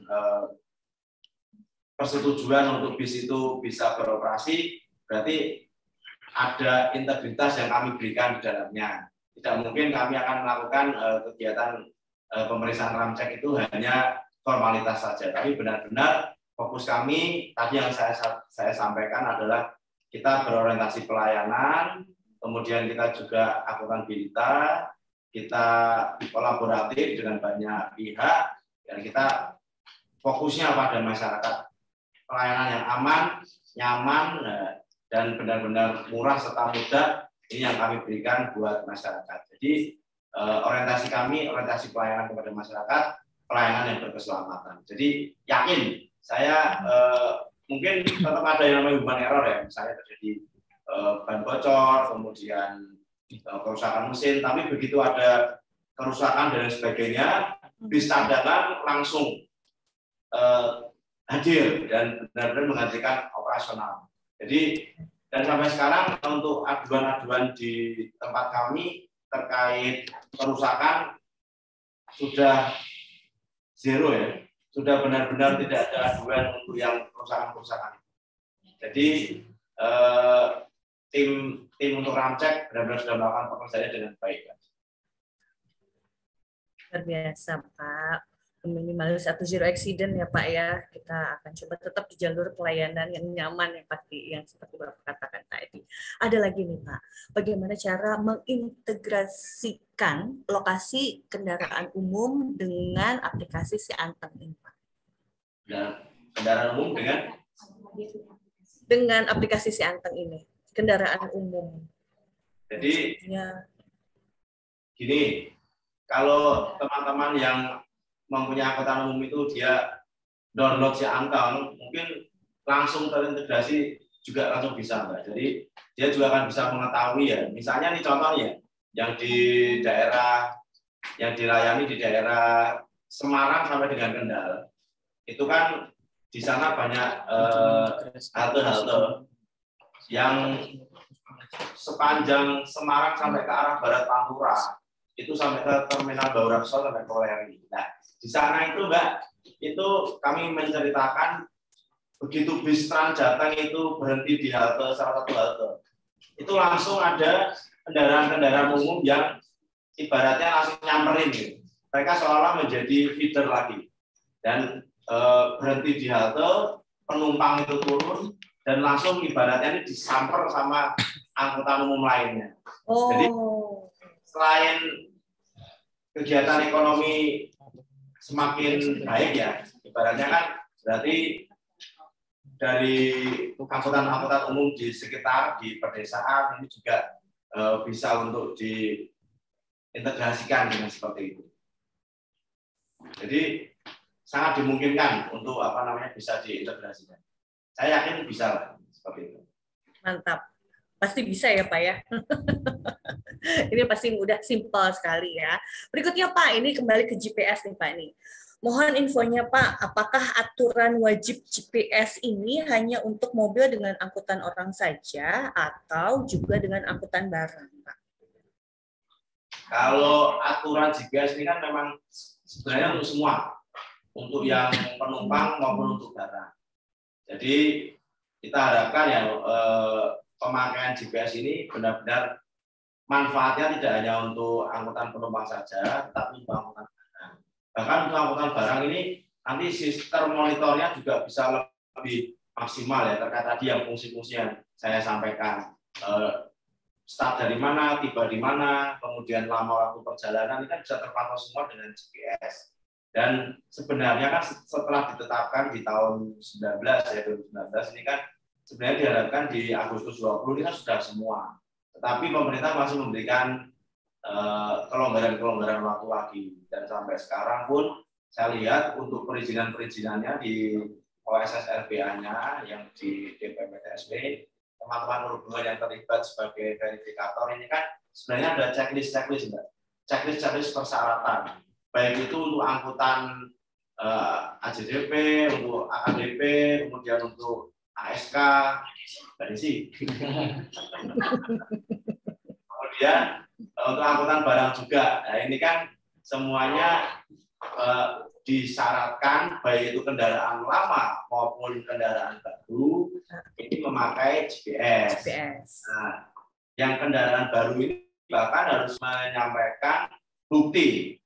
persetujuan untuk bis itu bisa beroperasi, berarti ada integritas yang kami berikan di dalamnya. Tidak mungkin kami akan melakukan kegiatan pemeriksaan ramcek itu hanya formalitas saja, tapi benar-benar fokus kami tadi yang saya sampaikan adalah kita berorientasi pelayanan. Kemudian kita juga akuntabilitas, kita kolaboratif dengan banyak pihak, dan kita fokusnya pada masyarakat. Pelayanan yang aman, nyaman, dan benar-benar murah serta mudah, ini yang kami berikan buat masyarakat. Jadi orientasi kami, orientasi pelayanan kepada masyarakat, pelayanan yang berkeselamatan. Jadi yakin, saya mungkin tetap ada yang namanya human error ya, misalnya terjadi ban bocor, kemudian kerusakan mesin, tapi begitu ada kerusakan dan sebagainya, bis cadangan langsung hadir dan benar-benar menghadirkan operasional. Jadi dan sampai sekarang untuk aduan-aduan di tempat kami terkait kerusakan sudah zero ya, sudah benar-benar tidak ada aduan untuk yang kerusakan-kerusakan. Jadi tim untuk ramcek benar-benar sudah melakukan pekerjaannya dengan baik. Luar biasa, Pak. Minimalis atau zero accident ya, Pak ya. Kita akan coba tetap di jalur pelayanan yang nyaman yang pasti, yang seperti Bapak katakan tadi. Ada lagi nih, Pak. Bagaimana cara mengintegrasikan lokasi kendaraan umum dengan aplikasi Si Anteng ini, Pak? Dan kendaraan umum dengan aplikasi Si Anteng ini, kendaraan umum. Jadi ya. Gini, kalau teman-teman yang mempunyai angkutan umum itu dia download Si Anteng, mungkin langsung terintegrasi juga langsung bisa, Mbak. Jadi dia juga akan bisa mengetahui ya. Misalnya nih contohnya yang di daerah yang dilayani di daerah Semarang sampai dengan Kendal, itu kan di sana banyak halte-halte yang sepanjang Semarang sampai ke arah barat Pantura, itu sampai ke terminal Baurakso sampai ke Weleri. Nah, di sana itu Mbak, itu kami menceritakan begitu bis Transjateng itu berhenti di halte salah satu halte, itu langsung ada kendaraan-kendaraan umum yang ibaratnya langsung nyamperin gitu. Mereka seolah menjadi feeder lagi dan berhenti di halte, penumpang itu turun dan langsung ibaratnya ini disamper sama angkutan umum lainnya. Jadi selain kegiatan ekonomi semakin baik ya, ibaratnya kan berarti dari angkutan-angkutan umum di sekitar di pedesaan ini juga bisa untuk diintegrasikan dengan seperti itu. Jadi sangat dimungkinkan untuk bisa diintegrasikan. Saya yakin bisa lah seperti itu. Mantap. Pasti bisa ya Pak ya. Ini pasti mudah, simpel sekali ya. Berikutnya Pak, ini kembali ke GPS nih Pak nih. Mohon infonya Pak, apakah aturan wajib GPS ini hanya untuk mobil dengan angkutan orang saja atau juga dengan angkutan barang Pak? Kalau aturan GPS ini kan memang sebenarnya untuk semua, untuk yang penumpang maupun untuk barang. Jadi kita harapkan ya pemakaian GPS ini benar-benar manfaatnya tidak hanya untuk angkutan penumpang saja, tetapi untuk angkutan barang. Bahkan untuk angkutan barang ini nanti sistem monitornya juga bisa lebih maksimal ya, terkait tadi yang fungsi-fungsi yang saya sampaikan. Start dari mana, tiba di mana, kemudian lama waktu perjalanan, ini kan bisa terpantau semua dengan GPS. Dan sebenarnya kan setelah ditetapkan di tahun 2019 ini kan sebenarnya diharapkan di Agustus 20 ini kan sudah semua. Tetapi pemerintah masih memberikan kelonggaran-kelonggaran waktu lagi. Dan sampai sekarang pun saya lihat untuk perizinan-perizinannya di OSS LBA-nya yang di DPPTSB, teman-teman perhubungan yang terlibat sebagai verifikator ini kan sebenarnya ada checklist, Mbak. Checklist persyaratan. Baik itu untuk angkutan AJDP, untuk AKDP, kemudian untuk ASK, kemudian untuk angkutan barang juga. Nah, ini kan semuanya disyaratkan baik itu kendaraan lama maupun kendaraan baru ini memakai GPS. Nah, yang kendaraan baru ini bahkan harus menyampaikan bukti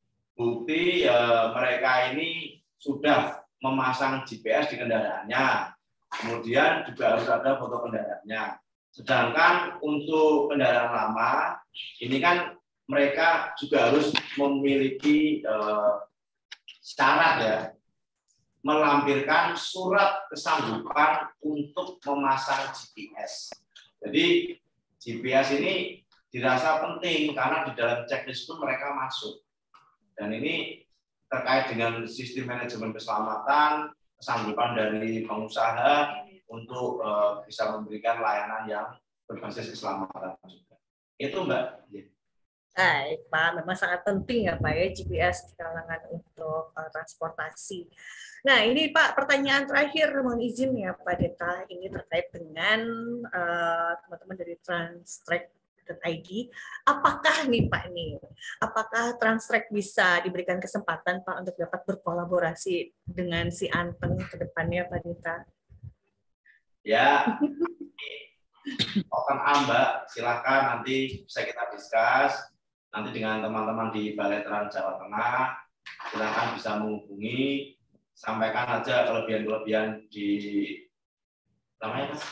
mereka ini sudah memasang GPS di kendaraannya. Kemudian juga harus ada foto kendaraannya. Sedangkan untuk kendaraan lama, ini kan mereka juga harus memiliki syarat ya, melampirkan surat kesanggupan untuk memasang GPS. Jadi GPS ini dirasa penting karena di dalam checklist pun mereka masuk. Dan ini terkait dengan sistem manajemen keselamatan, kesanggupan dari pengusaha untuk bisa memberikan layanan yang berbasis keselamatan juga. Itu Mbak. Baik, Pak. Memang sangat penting ya, Pak, ya, GPS di kalangan untuk transportasi. Nah, ini Pak, pertanyaan terakhir, mohon izin ya Pak Deta, ini terkait dengan teman-teman dari Transtrack.id. Apakah nih Pak nih, apakah Transtrack bisa diberikan kesempatan Pak untuk dapat berkolaborasi dengan si Anteng ke depannya Pak Deta? Ya, open Mbak, silakan nanti bisa kita diskus nanti dengan teman-teman di Balai Trans Jawa Tengah. Silakan bisa menghubungi, sampaikan aja kelebihan-kelebihan di namanya Mas?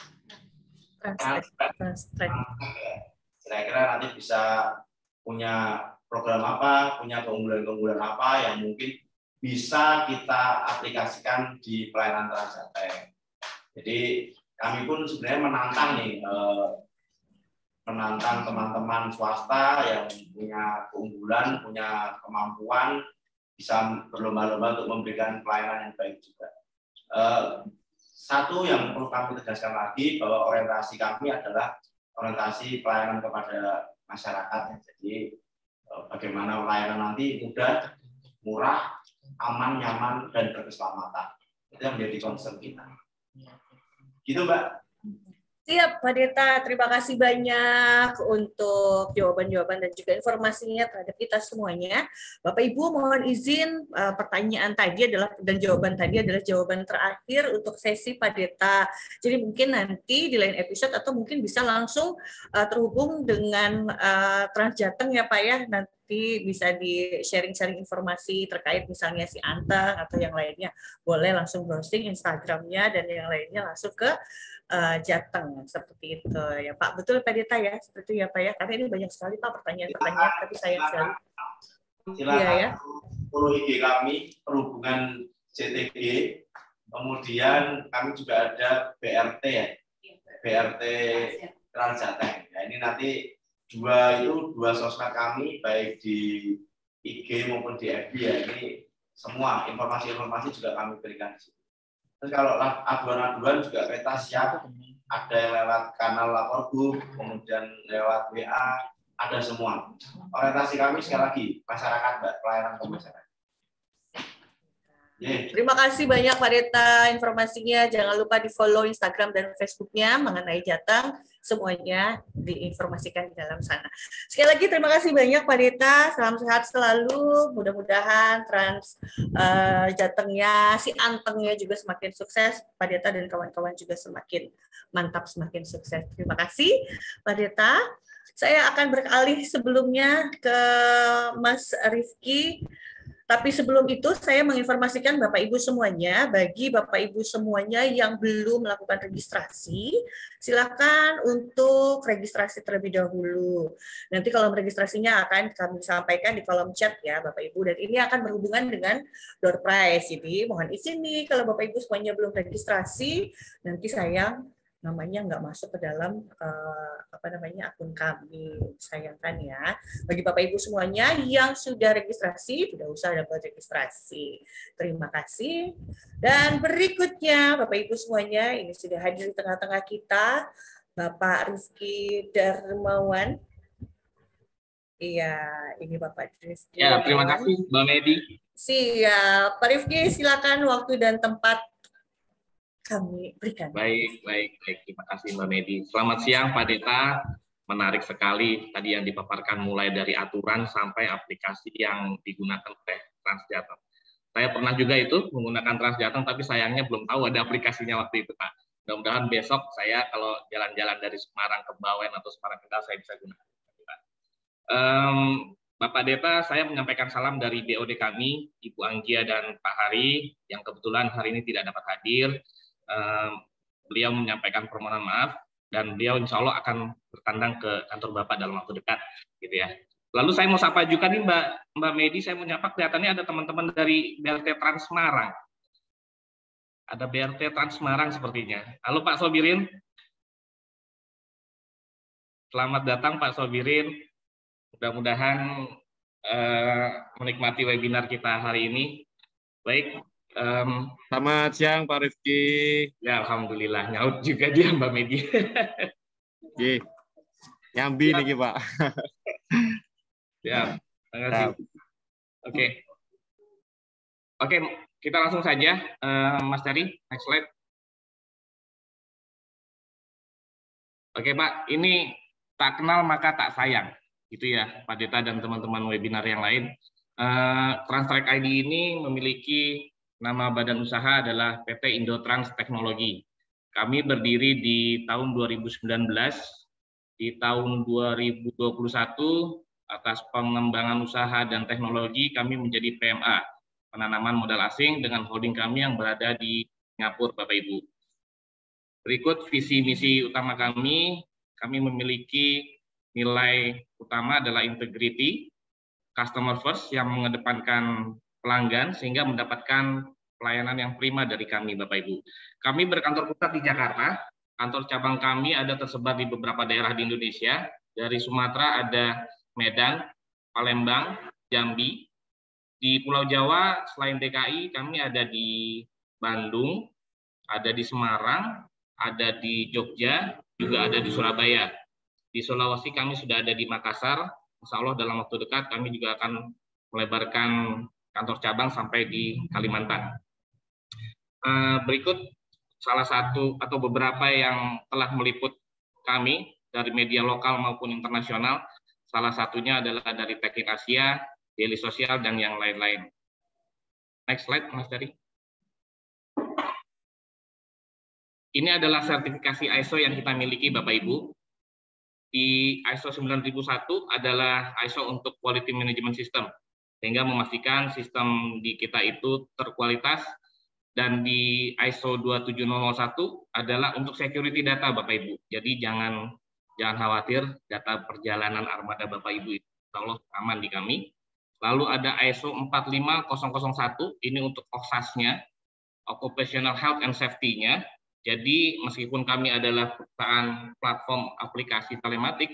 Transtrack. Kira-kira nanti bisa punya program apa, punya keunggulan-keunggulan apa yang mungkin bisa kita aplikasikan di pelayanan Transjateng. Jadi kami pun sebenarnya menantang nih, menantang teman-teman swasta yang punya keunggulan, punya kemampuan, bisa berlomba-lomba untuk memberikan pelayanan yang baik juga. Satu yang perlu kami tegaskan lagi bahwa orientasi kami adalah orientasi pelayanan kepada masyarakat. Jadi bagaimana pelayanan nanti mudah, murah, aman, nyaman, dan berkeselamatan. Itu yang menjadi concern kita. Gitu, Mbak. Siap, Pak Deta. Terima kasih banyak untuk jawaban-jawaban dan juga informasinya terhadap kita semuanya. Bapak Ibu, mohon izin pertanyaan tadi adalah dan jawaban tadi adalah jawaban terakhir untuk sesi Pak Deta. Jadi mungkin nanti di lain episode atau mungkin bisa langsung terhubung dengan Transjateng ya Pak ya. Nanti bisa di sharing-sharing informasi terkait misalnya si Anteng atau yang lainnya. Boleh langsung browsing Instagramnya dan yang lainnya langsung ke Jateng seperti itu ya Pak. Betul Pak Deta ya, seperti itu ya Pak ya. Karena ini banyak sekali Pak pertanyaan-pertanyaan, tapi sayang sekali. Silakan iya, ya. follow IG kami Perhubungan JTG. Kemudian kami juga ada BRT ya, BRT Transjateng. Ya, ini nanti dua sosmed kami baik di IG maupun di FB ya. Ini semua informasi-informasi juga kami berikan di sini. Terus kalau aduan-aduan juga kita siap, ada yang lewat kanal lapor group, kemudian lewat WA, ada semua. Orientasi kami sekali lagi masyarakat, Mbak, pelayanan ke masyarakat. Terima kasih banyak Pak Deta informasinya. Jangan lupa di follow Instagram dan Facebooknya mengenai Jateng. Semuanya diinformasikan di dalam sana. Sekali lagi terima kasih banyak Pak Deta. Salam sehat selalu. Mudah-mudahan Jatengnya, si Antengnya juga semakin sukses. Pak Deta dan kawan-kawan juga semakin mantap, semakin sukses. Terima kasih Pak Deta. Saya akan beralih sebelumnya ke Mas Rifki. Tapi sebelum itu saya menginformasikan Bapak Ibu semuanya, bagi Bapak Ibu semuanya yang belum melakukan registrasi, silakan untuk registrasi terlebih dahulu. Nanti kolom registrasinya akan kami sampaikan di kolom chat ya Bapak Ibu, dan ini akan berhubungan dengan door prize. Jadi mohon izin nih kalau Bapak Ibu semuanya belum registrasi, nanti saya namanya nggak masuk ke dalam akun kami, sayangkan ya. Bagi Bapak Ibu semuanya yang sudah registrasi, tidak usah dapat registrasi. Terima kasih. Dan berikutnya Bapak Ibu semuanya, ini sudah hadir di tengah-tengah kita, Bapak Rizky Darmawan. Iya, ini Bapak Rizky. Ya, terima kasih Mbak Medi. Siap, Pak Rizky, silakan waktu dan tempat kami berikan. Baik. Terima kasih Mbak Medi. Selamat siang Pak Deta. Menarik sekali tadi yang dipaparkan mulai dari aturan sampai aplikasi yang digunakan oleh Transjateng. Saya pernah juga itu menggunakan Transjateng, tapi sayangnya belum tahu ada aplikasinya waktu itu Pak. Mudah-mudahan besok saya kalau jalan-jalan dari Semarang ke Bawen atau Semarang ke Kendal saya bisa gunakan. Bapak Deta, saya menyampaikan salam dari BOD kami, Ibu Anggia dan Pak Hari, yang kebetulan hari ini tidak dapat hadir. Beliau menyampaikan permohonan maaf dan beliau insya Allah akan bertandang ke kantor Bapak dalam waktu dekat, gitu ya. Lalu saya mau sapa juga nih Mbak Medi, saya mau nyapa, kelihatannya ada teman-teman dari BRT Trans Semarang. Ada BRT Trans Semarang sepertinya. Halo Pak Sobirin. Selamat datang Pak Sobirin. Mudah-mudahan menikmati webinar kita hari ini. Baik. Selamat siang Pak Rifki. Ya, alhamdulillah nyaut juga dia Mbak Medi. Nyambi nih Pak. Ya, terima kasih. Oke. Oke, kita langsung saja, Mas Tari, next slide. Oke Pak, ini tak kenal maka tak sayang, gitu ya Pak Deta dan teman-teman webinar yang lain. Transtrek ID ini memiliki nama badan usaha adalah PT Indotrans Teknologi. Kami berdiri di tahun 2019, di tahun 2021 atas pengembangan usaha dan teknologi kami menjadi PMA, penanaman modal asing dengan holding kami yang berada di Singapura, Bapak Ibu. Berikut visi misi utama kami memiliki nilai utama adalah integrity, customer first yang mengedepankan pelanggan sehingga mendapatkan pelayanan yang prima dari kami, Bapak Ibu. Kami berkantor pusat di Jakarta, kantor cabang kami ada tersebar di beberapa daerah di Indonesia. Dari Sumatera ada Medan, Palembang, Jambi. Di Pulau Jawa selain DKI kami ada di Bandung, ada di Semarang, ada di Jogja, juga ada di Surabaya. Di Sulawesi kami sudah ada di Makassar. Insya Allah dalam waktu dekat kami juga akan melebarkan kantor cabang sampai di Kalimantan. Berikut salah satu atau beberapa yang telah meliput kami dari media lokal maupun internasional. Salah satunya adalah dari Teknik Asia, Daily Social, dan yang lain-lain. Next slide, Mas Dari. Ini adalah sertifikasi ISO yang kita miliki, Bapak Ibu. Di ISO 9001 adalah ISO untuk Quality Management System, sehingga memastikan sistem di kita itu terkualitas. Dan di ISO 27001 adalah untuk security data, Bapak Ibu. Jadi jangan khawatir, data perjalanan armada Bapak Ibu itu insya Allah aman di kami. Lalu ada ISO 45001, ini untuk OHSAS-nya, Occupational Health and Safety-nya. Jadi meskipun kami adalah perusahaan platform aplikasi telematik,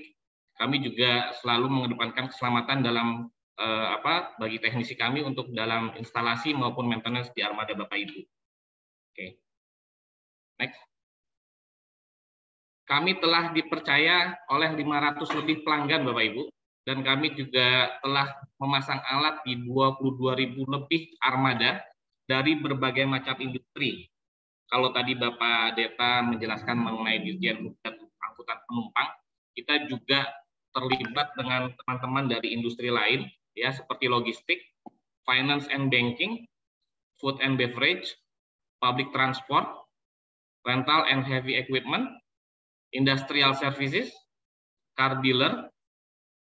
kami juga selalu mengedepankan keselamatan dalam bagi teknisi kami untuk dalam instalasi maupun maintenance di armada Bapak Ibu. Oke. Next. Kami telah dipercaya oleh 500 lebih pelanggan Bapak Ibu, dan kami juga telah memasang alat di 22.000 lebih armada dari berbagai macam industri. Kalau tadi Bapak Deta menjelaskan mengenai dirjen angkutan penumpang, kita juga terlibat dengan teman-teman dari industri lain, ya seperti logistik, finance and banking, food and beverage, public transport, rental and heavy equipment, industrial services, car dealer.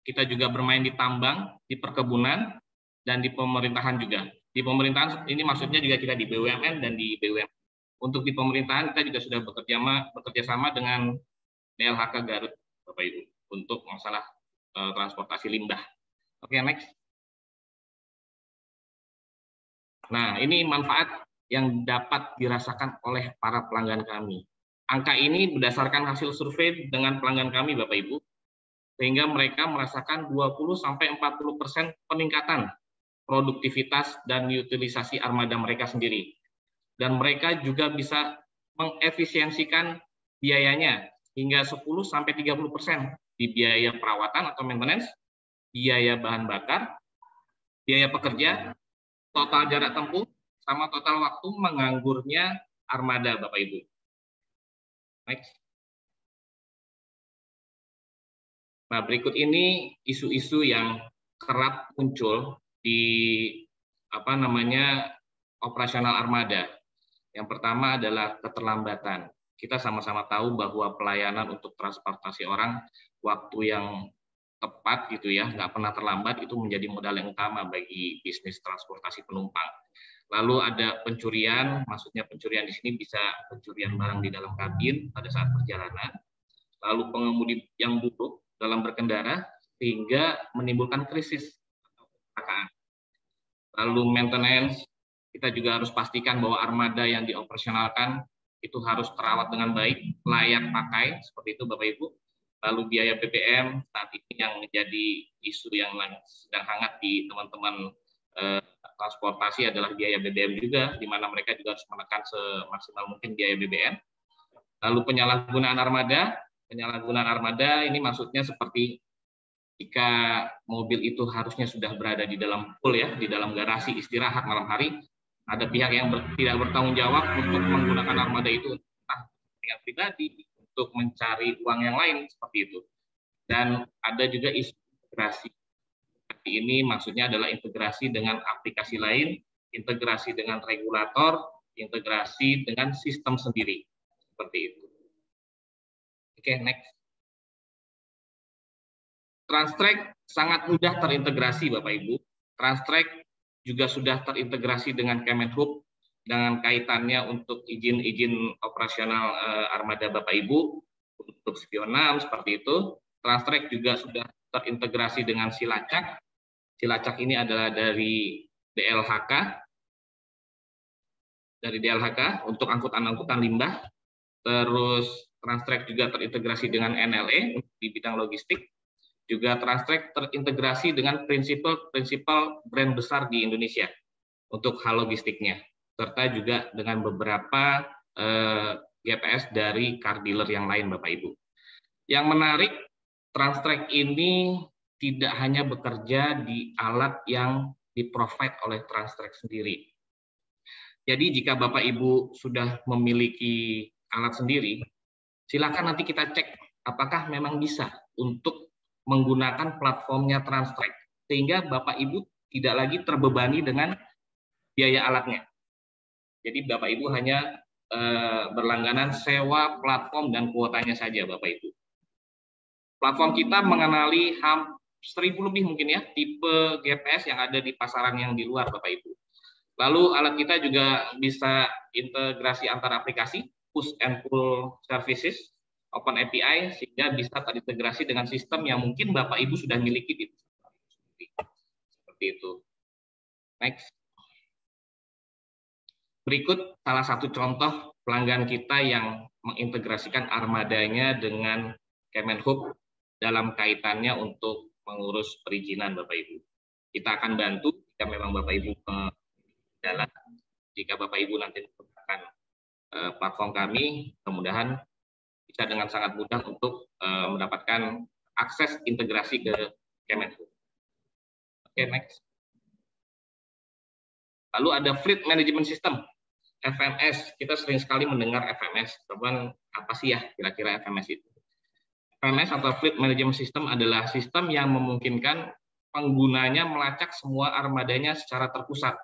Kita juga bermain di tambang, di perkebunan, dan di pemerintahan juga. Di pemerintahan ini maksudnya juga kita di BUMN dan di BUMN. Untuk di pemerintahan kita juga sudah bekerja sama dengan DLHK Garut, Bapak Ibu, untuk masalah transportasi limbah. Oke, next. Nah, ini manfaat yang dapat dirasakan oleh para pelanggan kami. Angka ini berdasarkan hasil survei dengan pelanggan kami, Bapak Ibu, sehingga mereka merasakan 20-40% peningkatan produktivitas dan utilisasi armada mereka sendiri. Dan mereka juga bisa mengefisiensikan biayanya hingga 10-30% di biaya perawatan atau maintenance, biaya bahan bakar, biaya pekerja, total jarak tempuh, sama total waktu menganggurnya armada, Bapak Ibu. Next. Nah, berikut ini isu-isu yang kerap muncul di operasional armada. Yang pertama adalah keterlambatan. Kita sama-sama tahu bahwa pelayanan untuk transportasi orang waktu yang tepat gitu ya, nggak pernah terlambat, itu menjadi modal yang utama bagi bisnis transportasi penumpang. Lalu ada pencurian, maksudnya pencurian di sini bisa pencurian barang di dalam kabin pada saat perjalanan. Lalu pengemudi yang buruk dalam berkendara sehingga menimbulkan krisis atau kecelakaan. Lalu maintenance, kita juga harus pastikan bahwa armada yang dioperasionalkan itu harus terawat dengan baik, layak pakai, seperti itu Bapak Ibu. Lalu biaya BBM saat ini yang menjadi isu yang sedang hangat di teman-teman transportasi adalah biaya BBM juga, di mana mereka juga harus menekan semaksimal mungkin biaya BBM. Lalu penyalahgunaan armada ini maksudnya seperti Jika mobil itu harusnya sudah berada di dalam pool ya, di dalam garasi istirahat malam hari, ada pihak yang tidak bertanggung jawab untuk menggunakan armada itu entah kepentingan pribadi, untuk mencari uang yang lain seperti itu. Dan ada juga isu integrasi. Ini maksudnya adalah integrasi dengan aplikasi lain, integrasi dengan regulator, integrasi dengan sistem sendiri. Seperti itu. Oke, next. Transtrack sangat mudah terintegrasi, Bapak Ibu. Transtrack juga sudah terintegrasi dengan Kemenhub dengan kaitannya untuk izin-izin operasional armada Bapak Ibu untuk spionam seperti itu. Transtrack juga sudah terintegrasi dengan Silacak. Silacak ini adalah dari DLHK. Dari DLHK untuk angkutan-angkutan limbah. Terus Transtrack juga terintegrasi dengan NLE di bidang logistik. Juga Transtrack terintegrasi dengan prinsipal brand besar di Indonesia untuk hal logistiknya, serta juga dengan beberapa GPS dari car dealer yang lain, Bapak Ibu. Yang menarik, Transtrack ini tidak hanya bekerja di alat yang di-provide oleh Transtrack sendiri. Jadi jika Bapak Ibu sudah memiliki alat sendiri, silakan nanti kita cek apakah memang bisa untuk menggunakan platformnya Transtrack, sehingga Bapak Ibu tidak lagi terbebani dengan biaya alatnya. Jadi Bapak Ibu hanya berlangganan sewa platform dan kuotanya saja, Bapak Ibu. Platform kita mengenali 1000 lebih mungkin ya tipe GPS yang ada di pasaran yang di luar, Bapak Ibu. Lalu alat kita juga bisa integrasi antar aplikasi, push and pull services, Open API, sehingga bisa terintegrasi dengan sistem yang mungkin Bapak Ibu sudah miliki di seperti itu. Next. Berikut salah satu contoh pelanggan kita yang mengintegrasikan armadanya dengan Kemenhub dalam kaitannya untuk mengurus perizinan, Bapak Ibu. Kita akan bantu jika memang Bapak Ibu jalan. Jika Bapak Ibu nanti menggunakan platform kami, mudah-mudahan bisa dengan sangat mudah untuk mendapatkan akses integrasi ke Kemenhub. Oke, next. Lalu ada Fleet Management System, FMS. Kita sering sekali mendengar FMS. Teman, apa sih ya kira-kira FMS itu? FMS atau Fleet Management System adalah sistem yang memungkinkan penggunanya melacak semua armadanya secara terpusat.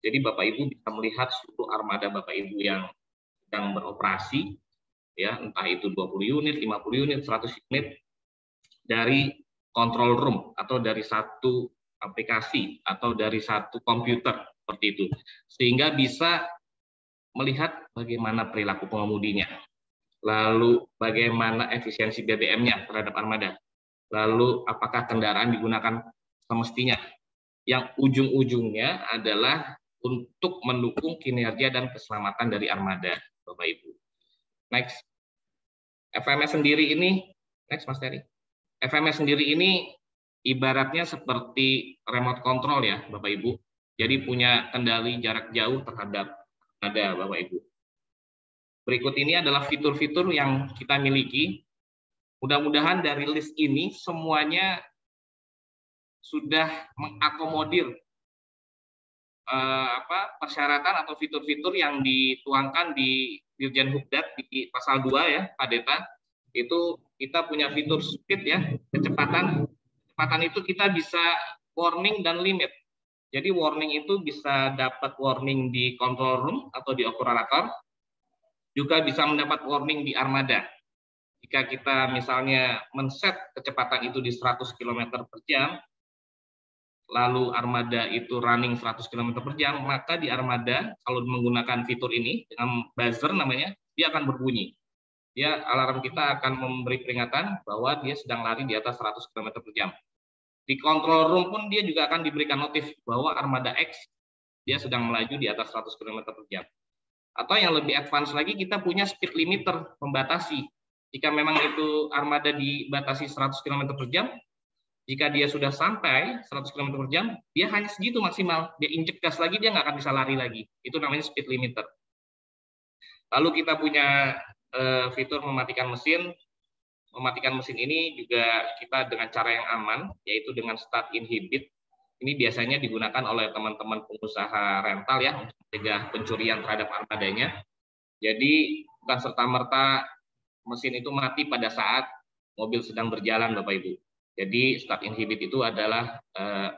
Jadi Bapak Ibu bisa melihat seluruh armada Bapak Ibu yang sedang beroperasi, ya, entah itu 20 unit, 50 unit, 100 unit, dari control room atau dari satu aplikasi atau dari satu komputer seperti itu, sehingga bisa melihat bagaimana perilaku pengemudinya, lalu bagaimana efisiensi BBM-nya terhadap armada, lalu apakah kendaraan digunakan semestinya, yang ujung-ujungnya adalah untuk mendukung kinerja dan keselamatan dari armada, Bapak Ibu. Next. FMS sendiri ini, next Mas Terry. FMS sendiri ini ibaratnya seperti remote control ya, Bapak Ibu. Jadi punya kendali jarak jauh terhadap armada, Bapak Ibu. Berikut ini adalah fitur-fitur yang kita miliki. Mudah-mudahan dari list ini semuanya sudah mengakomodir persyaratan atau fitur-fitur yang dituangkan di Dirjen Hubdat di pasal 2 ya, Pak Deta. Itu kita punya fitur speed ya, kecepatan. Kecepatan itu kita bisa warning dan limit. Jadi warning itu bisa dapat warning di control room atau di operator, juga bisa mendapat warning di armada. Jika kita misalnya men-set kecepatan itu di 100 km per jam, lalu armada itu running 100 km per jam, maka di armada kalau menggunakan fitur ini dengan buzzer namanya, dia akan berbunyi. Dia alarm kita akan memberi peringatan bahwa dia sedang lari di atas 100 km per jam. Di control room pun dia juga akan diberikan notif bahwa armada X dia sedang melaju di atas 100 km per jam. Atau yang lebih advance lagi, kita punya speed limiter membatasi. Jika memang itu armada dibatasi 100 km per jam, jika dia sudah sampai 100 km per jam, dia hanya segitu maksimal. Dia injek gas lagi, dia nggak akan bisa lari lagi. Itu namanya speed limiter. Lalu kita punya fitur mematikan mesin. mematikan mesin ini juga kita dengan cara yang aman, yaitu dengan start inhibit. Ini biasanya digunakan oleh teman-teman pengusaha rental ya, untuk mencegah pencurian terhadap armadanya. Jadi bukan serta-merta mesin itu mati pada saat mobil sedang berjalan, Bapak Ibu. Jadi start inhibit itu adalah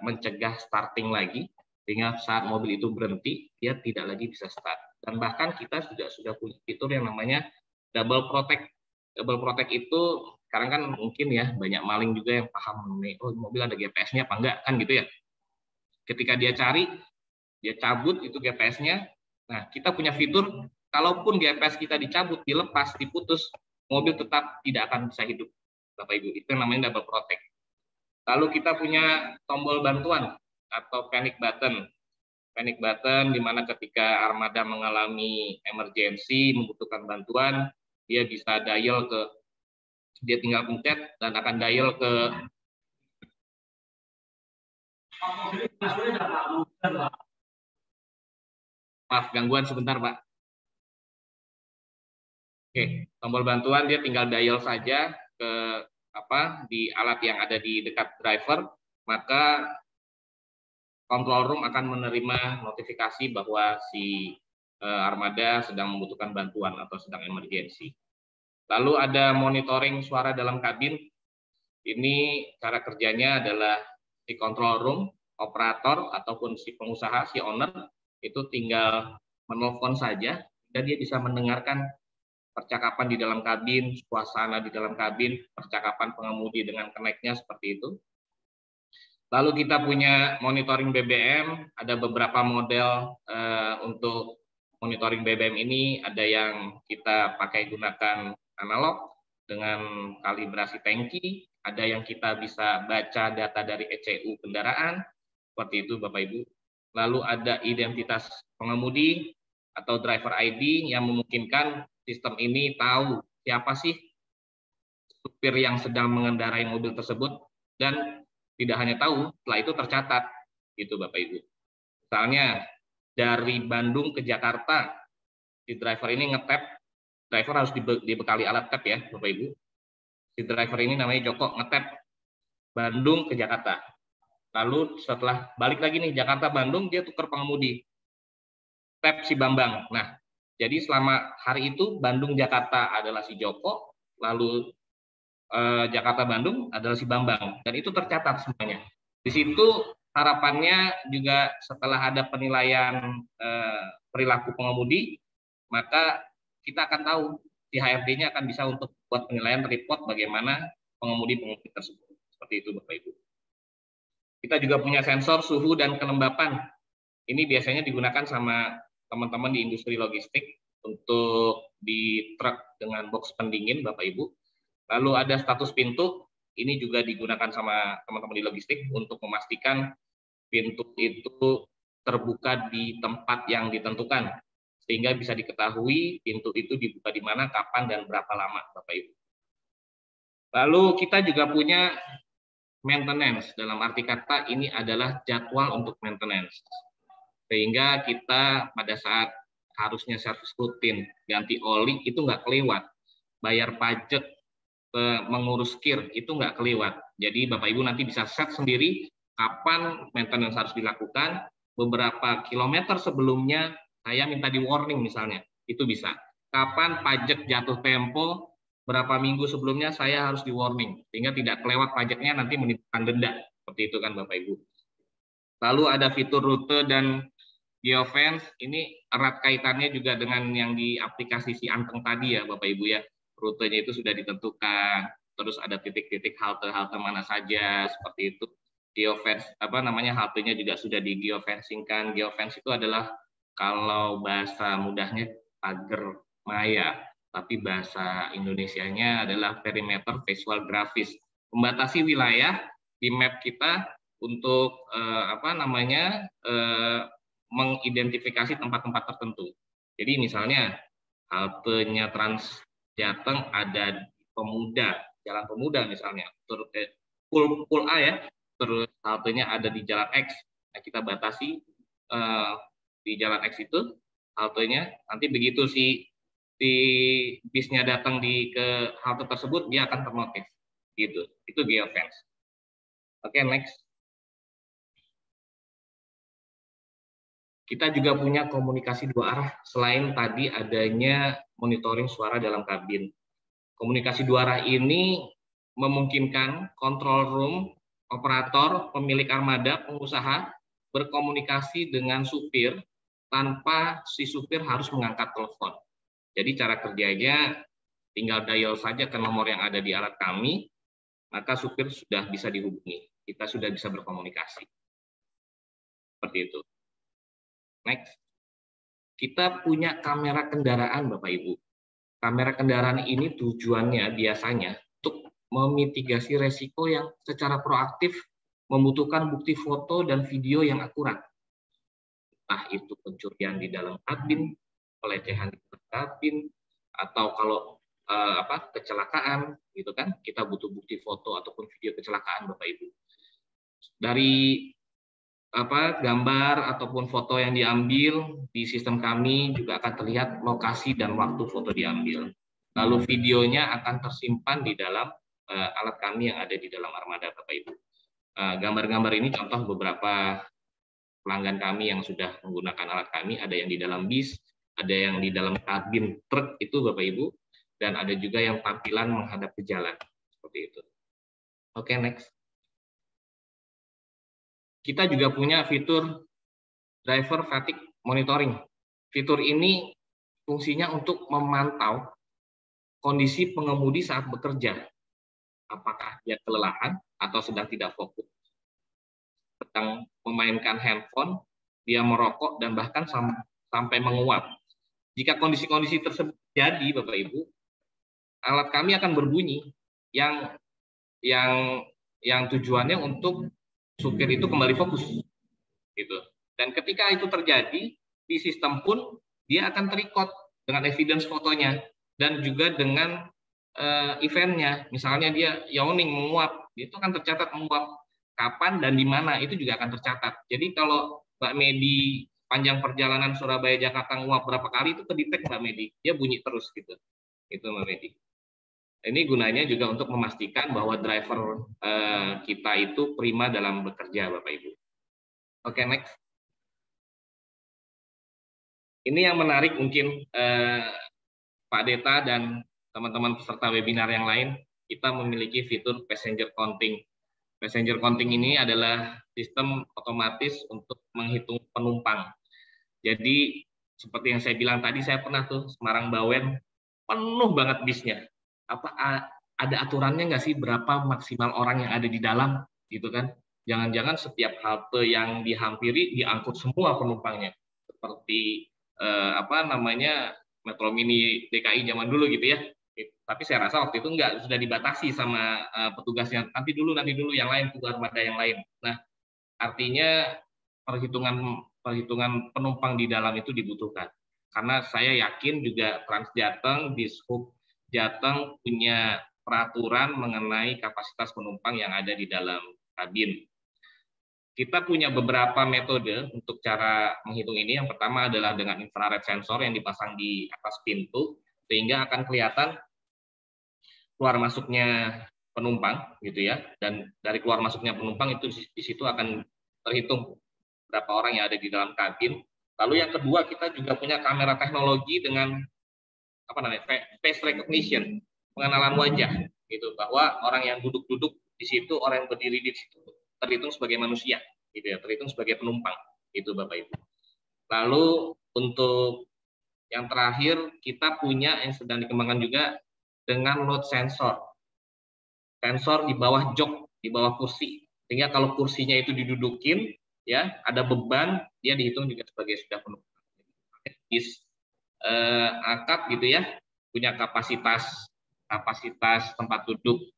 mencegah starting lagi, sehingga saat mobil itu berhenti, dia tidak lagi bisa start. Dan bahkan kita sudah punya fitur yang namanya double protect. Double protect itu sekarang kan mungkin ya banyak maling juga yang paham mengenai oh mobil ada GPS-nya apa enggak kan gitu ya. Ketika dia cari, dia cabut itu GPS-nya. Nah, kita punya fitur kalaupun GPS kita dicabut, dilepas, diputus, mobil tetap tidak akan bisa hidup, Bapak Ibu. Itu namanya double protect. Lalu kita punya tombol bantuan atau panic button. Panic button di mana ketika armada mengalami emergency, membutuhkan bantuan, dia bisa dial ke, dia tinggal pencet dan akan dial ke maaf gangguan sebentar Pak. Oke, tombol bantuan dia tinggal dial saja ke di alat yang ada di dekat driver, maka control room akan menerima notifikasi bahwa si armada sedang membutuhkan bantuan atau sedang emergensi. Lalu ada monitoring suara dalam kabin. Ini cara kerjanya adalah si control room, operator ataupun si pengusaha, si owner itu tinggal menelpon saja dan dia bisa mendengarkan percakapan di dalam kabin, suasana di dalam kabin, percakapan pengemudi dengan keneknya seperti itu. Lalu kita punya monitoring BBM, ada beberapa model untuk monitoring BBM ini, ada yang kita pakai gunakan analog dengan kalibrasi tangki, ada yang kita bisa baca data dari ECU kendaraan, seperti itu Bapak Ibu. Lalu ada identitas pengemudi atau driver ID yang memungkinkan sistem ini tahu siapa sih supir yang sedang mengendarai mobil tersebut dan tidak hanya tahu, setelah itu tercatat, gitu Bapak Ibu. Misalnya dari Bandung ke Jakarta, si driver ini ngetap, driver harus dibekali alat tap ya Bapak Ibu. Si driver ini namanya Joko, ngetap Bandung ke Jakarta. Lalu setelah balik lagi nih Jakarta Bandung, dia tukar pengemudi, tap si Bambang. Nah, jadi selama hari itu Bandung Jakarta adalah si Joko, lalu Jakarta Bandung adalah si Bambang, dan itu tercatat semuanya. Di situ harapannya juga setelah ada penilaian perilaku pengemudi, maka kita akan tahu si HRD-nya akan bisa untuk buat penilaian report bagaimana pengemudi tersebut. Seperti itu Bapak Ibu. Kita juga punya sensor suhu dan kelembapan. Ini biasanya digunakan sama teman-teman di industri logistik untuk di truk dengan box pendingin Bapak Ibu. Lalu ada status pintu, ini juga digunakan sama teman-teman di logistik untuk memastikan pintu itu terbuka di tempat yang ditentukan, sehingga bisa diketahui pintu itu dibuka di mana, kapan, dan berapa lama, Bapak Ibu. Lalu kita juga punya maintenance, dalam arti kata ini adalah jadwal untuk maintenance. Sehingga kita pada saat harusnya servis rutin, ganti oli, itu nggak kelewat. Bayar pajak, mengurus kir itu nggak kelewat. Jadi Bapak Ibu nanti bisa set sendiri kapan maintenance harus dilakukan. Beberapa kilometer sebelumnya saya minta di warning misalnya, itu bisa. Kapan pajak jatuh tempo, berapa minggu sebelumnya saya harus di warning, sehingga tidak kelewat pajaknya nanti menimbulkan denda. Seperti itu kan Bapak Ibu. Lalu ada fitur rute dan geofence, ini erat kaitannya juga dengan yang di aplikasi si Anteng tadi ya Bapak Ibu ya. Rutenya itu sudah ditentukan, terus ada titik-titik halte-halte mana saja seperti itu. Geofence haltenya juga sudah di geofencingkan. Geofence itu adalah kalau bahasa mudahnya pagar maya, tapi bahasa Indonesianya adalah perimeter visual grafis, membatasi wilayah di map kita untuk mengidentifikasi tempat-tempat tertentu. Jadi misalnya haltenya Trans Jateng ada di Pemuda, Jalan Pemuda misalnya, terus pool A ya, terus haltenya ada di Jalan X. Nah, kita batasi di Jalan X itu haltenya, nanti begitu si si bisnya datang ke halte tersebut, dia akan ternotis. Gitu. Itu geofence. Oke, next. Kita juga punya komunikasi dua arah selain tadi adanya monitoring suara dalam kabin. Komunikasi dua arah ini memungkinkan control room, operator, pemilik armada, pengusaha berkomunikasi dengan supir tanpa si supir harus mengangkat telepon. Jadi cara kerjanya tinggal dial saja ke nomor yang ada di alat kami, maka supir sudah bisa dihubungi. Kita sudah bisa berkomunikasi. Seperti itu. Next. Kita punya kamera kendaraan, Bapak Ibu. Kamera kendaraan ini tujuannya biasanya untuk memitigasi resiko yang secara proaktif membutuhkan bukti foto dan video yang akurat. Entah itu pencurian di dalam kabin, pelecehan di dalam kabin, atau kalau kecelakaan, gitu kan? Kita butuh bukti foto ataupun video kecelakaan, Bapak Ibu. Dari gambar ataupun foto yang diambil di sistem kami juga akan terlihat lokasi dan waktu foto diambil. Lalu videonya akan tersimpan di dalam alat kami yang ada di dalam armada, Bapak Ibu. Gambar-gambar ini contoh beberapa pelanggan kami yang sudah menggunakan alat kami, ada yang di dalam bis, ada yang di dalam kabin truk itu, Bapak Ibu, dan ada juga yang tampilan menghadap ke jalan, seperti itu. Oke, next. Kita juga punya fitur driver fatigue monitoring. Fitur ini fungsinya untuk memantau kondisi pengemudi saat bekerja. Apakah dia kelelahan atau sedang tidak fokus, sedang memainkan handphone, dia merokok, dan bahkan sampai menguap. Jika kondisi-kondisi tersebut terjadi, Bapak Ibu, alat kami akan berbunyi yang tujuannya untuk supir itu kembali fokus, gitu. Dan ketika itu terjadi, di sistem pun dia akan ter-record dengan evidence fotonya dan juga dengan eventnya. Misalnya dia yawning, menguap, itu akan tercatat menguap kapan dan di mana, itu juga akan tercatat. Jadi kalau Mbak Medi panjang perjalanan Surabaya Jakarta nguap berapa kali, itu terdetek Mbak Medi, dia bunyi terus gitu. Itu Mbak Medi. Ini gunanya juga untuk memastikan bahwa driver kita itu prima dalam bekerja, Bapak Ibu. Oke, next. Ini yang menarik mungkin Pak Deta dan teman-teman peserta webinar yang lain, kita memiliki fitur passenger counting. Passenger counting ini adalah sistem otomatis untuk menghitung penumpang. Jadi seperti yang saya bilang tadi, saya pernah tuh Semarang Bawen, penuh banget bisnya. Ada aturannya nggak sih berapa maksimal orang yang ada di dalam, gitu kan? Jangan-jangan setiap halte yang dihampiri diangkut semua penumpangnya, seperti Metro Mini DKI zaman dulu gitu ya. Tapi saya rasa waktu itu enggak, sudah dibatasi sama petugasnya. Nanti dulu yang lain, armada yang lain. Nah, artinya perhitungan penumpang di dalam itu dibutuhkan. Karena saya yakin juga Transjateng, Dishub Jateng punya peraturan mengenai kapasitas penumpang yang ada di dalam kabin. Kita punya beberapa metode untuk cara menghitung ini. Yang pertama adalah dengan infrared sensor yang dipasang di atas pintu, sehingga akan kelihatan keluar masuknya penumpang, gitu ya. Dan dari keluar masuknya penumpang itu di situ akan terhitung berapa orang yang ada di dalam kabin. Lalu yang kedua, kita juga punya kamera teknologi dengan face recognition, pengenalan wajah, gitu, bahwa orang yang duduk-duduk di situ, orang yang berdiri di situ terhitung sebagai manusia, gitu ya, terhitung sebagai penumpang, itu Bapak Ibu. Lalu untuk yang terakhir, kita punya yang sedang dikembangkan juga dengan load sensor di bawah jok, di bawah kursi, sehingga kalau kursinya itu didudukin, ya, ada beban, dia dihitung juga sebagai sudah penumpang. Akap gitu ya, punya kapasitas tempat duduk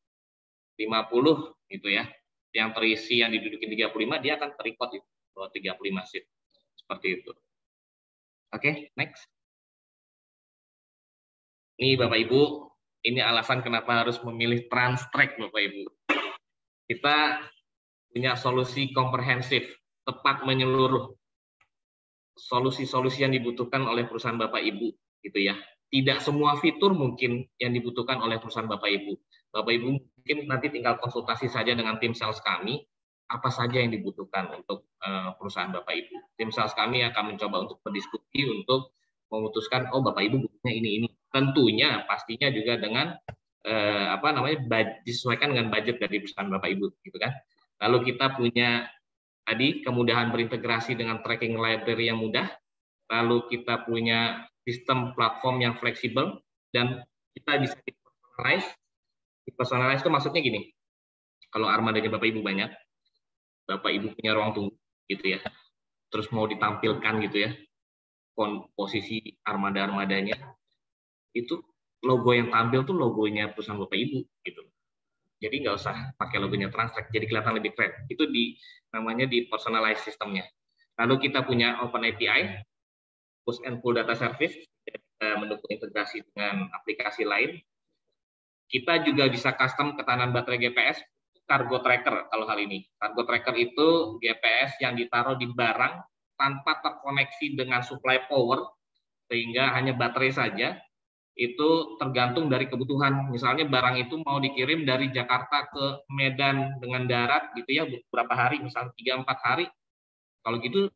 50 gitu ya, yang terisi yang didudukin 35, dia akan ter-record itu 35 seat, seperti itu. Oke, next. Nih Bapak Ibu, ini alasan kenapa harus memilih Transtrek, Bapak Ibu. Kita punya solusi komprehensif, tepat menyeluruh, solusi-solusi yang dibutuhkan oleh perusahaan Bapak Ibu, gitu ya. tidak semua fitur mungkin yang dibutuhkan oleh perusahaan Bapak Ibu. Bapak Ibu mungkin nanti tinggal konsultasi saja dengan tim sales kami, apa saja yang dibutuhkan untuk perusahaan Bapak Ibu. Tim sales kami akan mencoba untuk berdiskusi untuk memutuskan, oh Bapak Ibu butuhnya ini. Tentunya pastinya juga dengan disesuaikan dengan budget dari perusahaan Bapak Ibu, gitu kan. Lalu kita punya tadi kemudahan berintegrasi dengan tracking library yang mudah. Lalu kita punya sistem platform yang fleksibel dan kita bisa personalize. Personalize itu maksudnya gini, kalau armadanya Bapak Ibu banyak, Bapak Ibu punya ruang tunggu gitu ya, terus mau ditampilkan gitu ya, posisi armadanya, itu logo yang tampil tuh logonya perusahaan Bapak Ibu gitu. Jadi nggak usah pakai logonya Translate, jadi kelihatan lebih keren. Itu namanya di personalize sistemnya. Lalu kita punya Open API, push and pull data service, mendukung integrasi dengan aplikasi lain. Kita juga bisa custom ketahanan baterai GPS, cargo tracker kalau hal ini. Cargo tracker itu GPS yang ditaruh di barang tanpa terkoneksi dengan supply power, sehingga hanya baterai saja. Itu tergantung dari kebutuhan. Misalnya barang itu mau dikirim dari Jakarta ke Medan dengan darat gitu ya, beberapa hari, misalnya 3-4 hari. Kalau gitu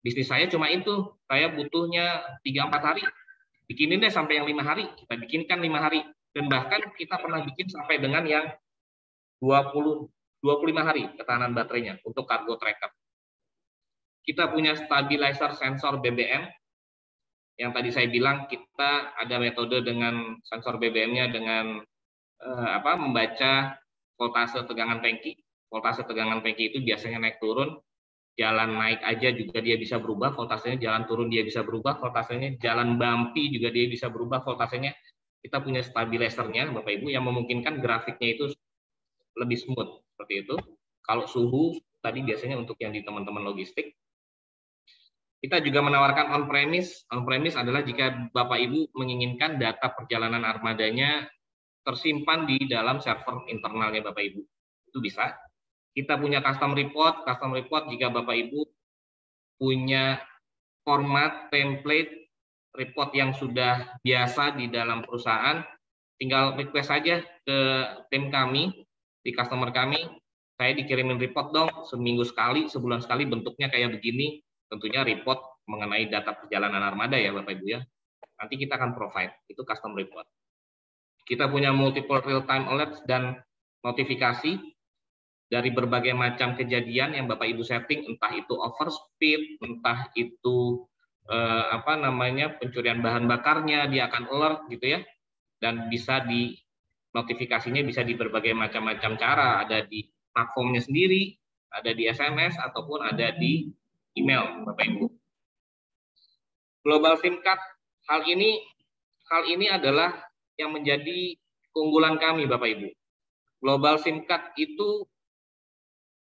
bisnis saya cuma itu, saya butuhnya 3-4 hari. Bikinin deh sampai yang 5 hari, kita bikinkan 5 hari. Dan bahkan kita pernah bikin sampai dengan yang 25 hari ketahanan baterainya untuk cargo tracker. Kita punya stabilizer sensor BBM, yang tadi saya bilang kita ada metode dengan sensor BBM-nya dengan membaca voltase tegangan tangki. Voltase tegangan tangki itu biasanya naik turun. Jalan naik aja juga dia bisa berubah voltasenya, jalan turun dia bisa berubah voltasenya, jalan bumpy juga dia bisa berubah voltasenya. Kita punya stabilizernya Bapak Ibu yang memungkinkan grafiknya itu lebih smooth seperti itu. Kalau suhu tadi biasanya untuk yang di teman-teman logistik. Kita juga menawarkan on-premise. On-premise adalah jika Bapak Ibu menginginkan data perjalanan armadanya tersimpan di dalam server internalnya Bapak Ibu. Itu bisa. Kita punya custom report jika Bapak Ibu punya format template report yang sudah biasa di dalam perusahaan, tinggal request saja ke tim kami, di customer kami, saya dikirimin report dong, seminggu sekali, sebulan sekali bentuknya kayak begini, tentunya report mengenai data perjalanan armada ya Bapak Ibu ya. Nanti kita akan provide, itu custom report. Kita punya multiple real-time alerts dan notifikasi dari berbagai macam kejadian yang Bapak Ibu setting, entah itu overspeed, entah itu pencurian bahan bakarnya, dia akan alert gitu ya, dan bisa di notifikasinya bisa di berbagai macam-macam cara, ada di platformnya sendiri, ada di SMS ataupun ada di email Bapak Ibu. Global SIM card, hal ini adalah yang menjadi keunggulan kami Bapak Ibu. Global SIM card itu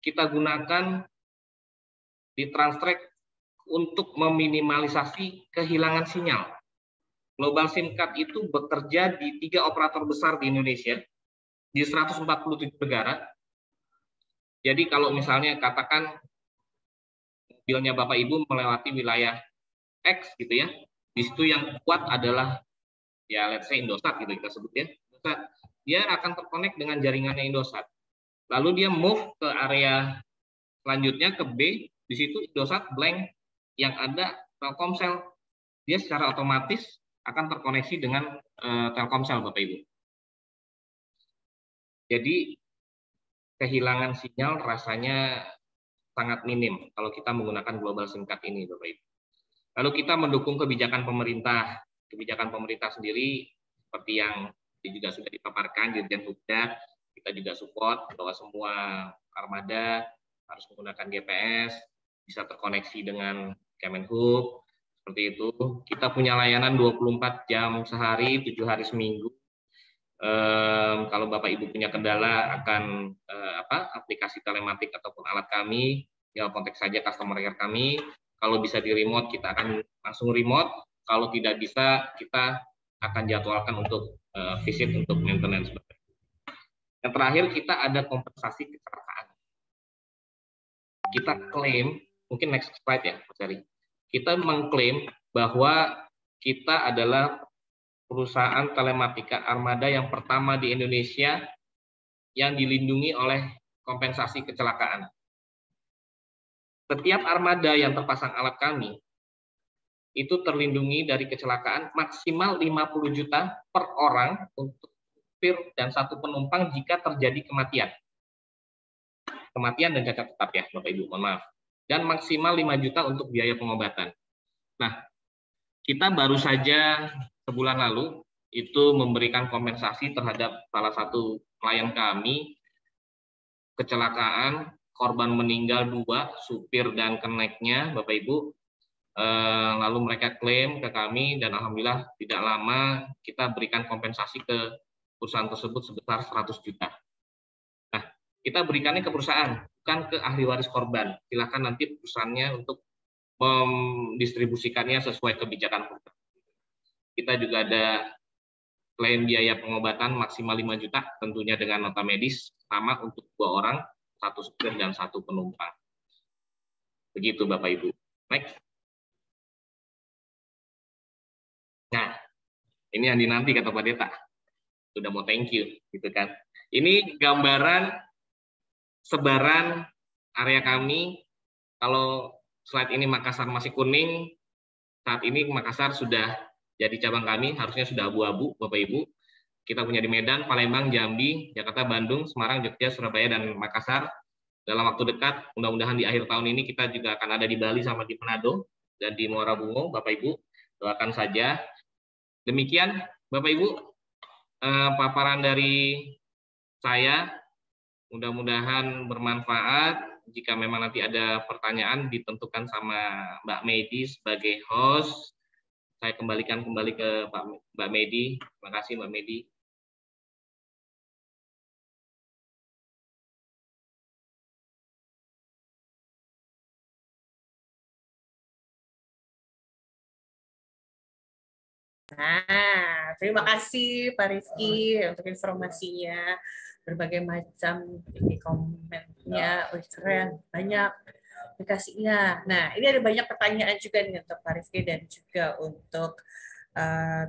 kita gunakan di Transtrack untuk meminimalisasi kehilangan sinyal. Global SIM card itu bekerja di 3 operator besar di Indonesia, di 147 negara. Jadi kalau misalnya katakan mobilnya Bapak Ibu melewati wilayah X gitu ya, di situ yang kuat adalah ya let's say Indosat gitu kita sebut ya. Dia akan terkonek dengan jaringannya Indosat. Lalu dia move ke area selanjutnya ke B, di situ Indosat blank yang ada Telkomsel. Dia secara otomatis akan terkoneksi dengan Telkomsel Bapak Ibu. Jadi kehilangan sinyal rasanya sangat minim kalau kita menggunakan global SIM card ini Bapak Ibu. Lalu kita mendukung kebijakan pemerintah. Kebijakan pemerintah sendiri seperti yang juga sudah dipaparkan Dirjen Hubda, kita juga support bahwa semua armada harus menggunakan GPS, bisa terkoneksi dengan Kemenhub, seperti itu. Kita punya layanan 24 jam sehari, 7 hari seminggu. Kalau Bapak Ibu punya kendala akan aplikasi telematik ataupun alat kami, ya kontak saja customer care kami. Kalau bisa di remote, kita akan langsung remote. Kalau tidak bisa, kita akan jadwalkan untuk visit untuk maintenance. Yang terakhir, kita ada kompensasi kecelakaan. Kita klaim, mungkin next slide ya, Mas Heri. Kita mengklaim bahwa kita adalah perusahaan telematika armada yang pertama di Indonesia yang dilindungi oleh kompensasi kecelakaan. Setiap armada yang terpasang alat kami itu terlindungi dari kecelakaan maksimal 50 juta per orang untuk supir dan satu penumpang jika terjadi kematian. Kematian dan cacat tetap ya, Bapak Ibu, mohon maaf. Dan maksimal 5 juta untuk biaya pengobatan. Nah, kita baru saja sebulan lalu itu memberikan kompensasi terhadap salah satu klien kami, kecelakaan, korban meninggal 2, supir dan keneknya, Bapak Ibu. Lalu mereka klaim ke kami dan alhamdulillah tidak lama kita berikan kompensasi ke perusahaan tersebut sebesar 100 juta. Nah, kita berikannya ke perusahaan, bukan ke ahli waris korban. Silakan nanti perusahaannya untuk mendistribusikannya sesuai kebijakan perusahaan. Kita juga ada klaim biaya pengobatan maksimal 5 juta, tentunya dengan nota medis, sama untuk 2 orang, 1 supir dan 1 penumpang. Begitu Bapak Ibu. Next. Nah, ini yang dinanti kata Pak Deta. Sudah mau thank you, gitu kan. Ini gambaran sebaran area kami. Kalau slide ini Makassar masih kuning, saat ini Makassar sudah jadi cabang kami, harusnya sudah abu-abu, Bapak Ibu. Kita punya di Medan, Palembang, Jambi, Jakarta, Bandung, Semarang, Jogja, Surabaya, dan Makassar. Dalam waktu dekat, mudah-mudahan di akhir tahun ini kita juga akan ada di Bali sama di Manado dan di Muara Bungo, Bapak Ibu. Doakan saja. Demikian, Bapak Ibu, paparan dari saya. Mudah-mudahan bermanfaat. Jika memang nanti ada pertanyaan, ditentukan sama Mbak Medi sebagai host. Saya kembalikan kembali ke Mbak Medi. Terima kasih Mbak Medi. Nah, terima kasih Pak Rizky untuk informasinya, berbagai macam ini komennya, keren, banyak aplikasinya. Nah, ini ada banyak pertanyaan juga nih untuk Pak Rizky dan juga untuk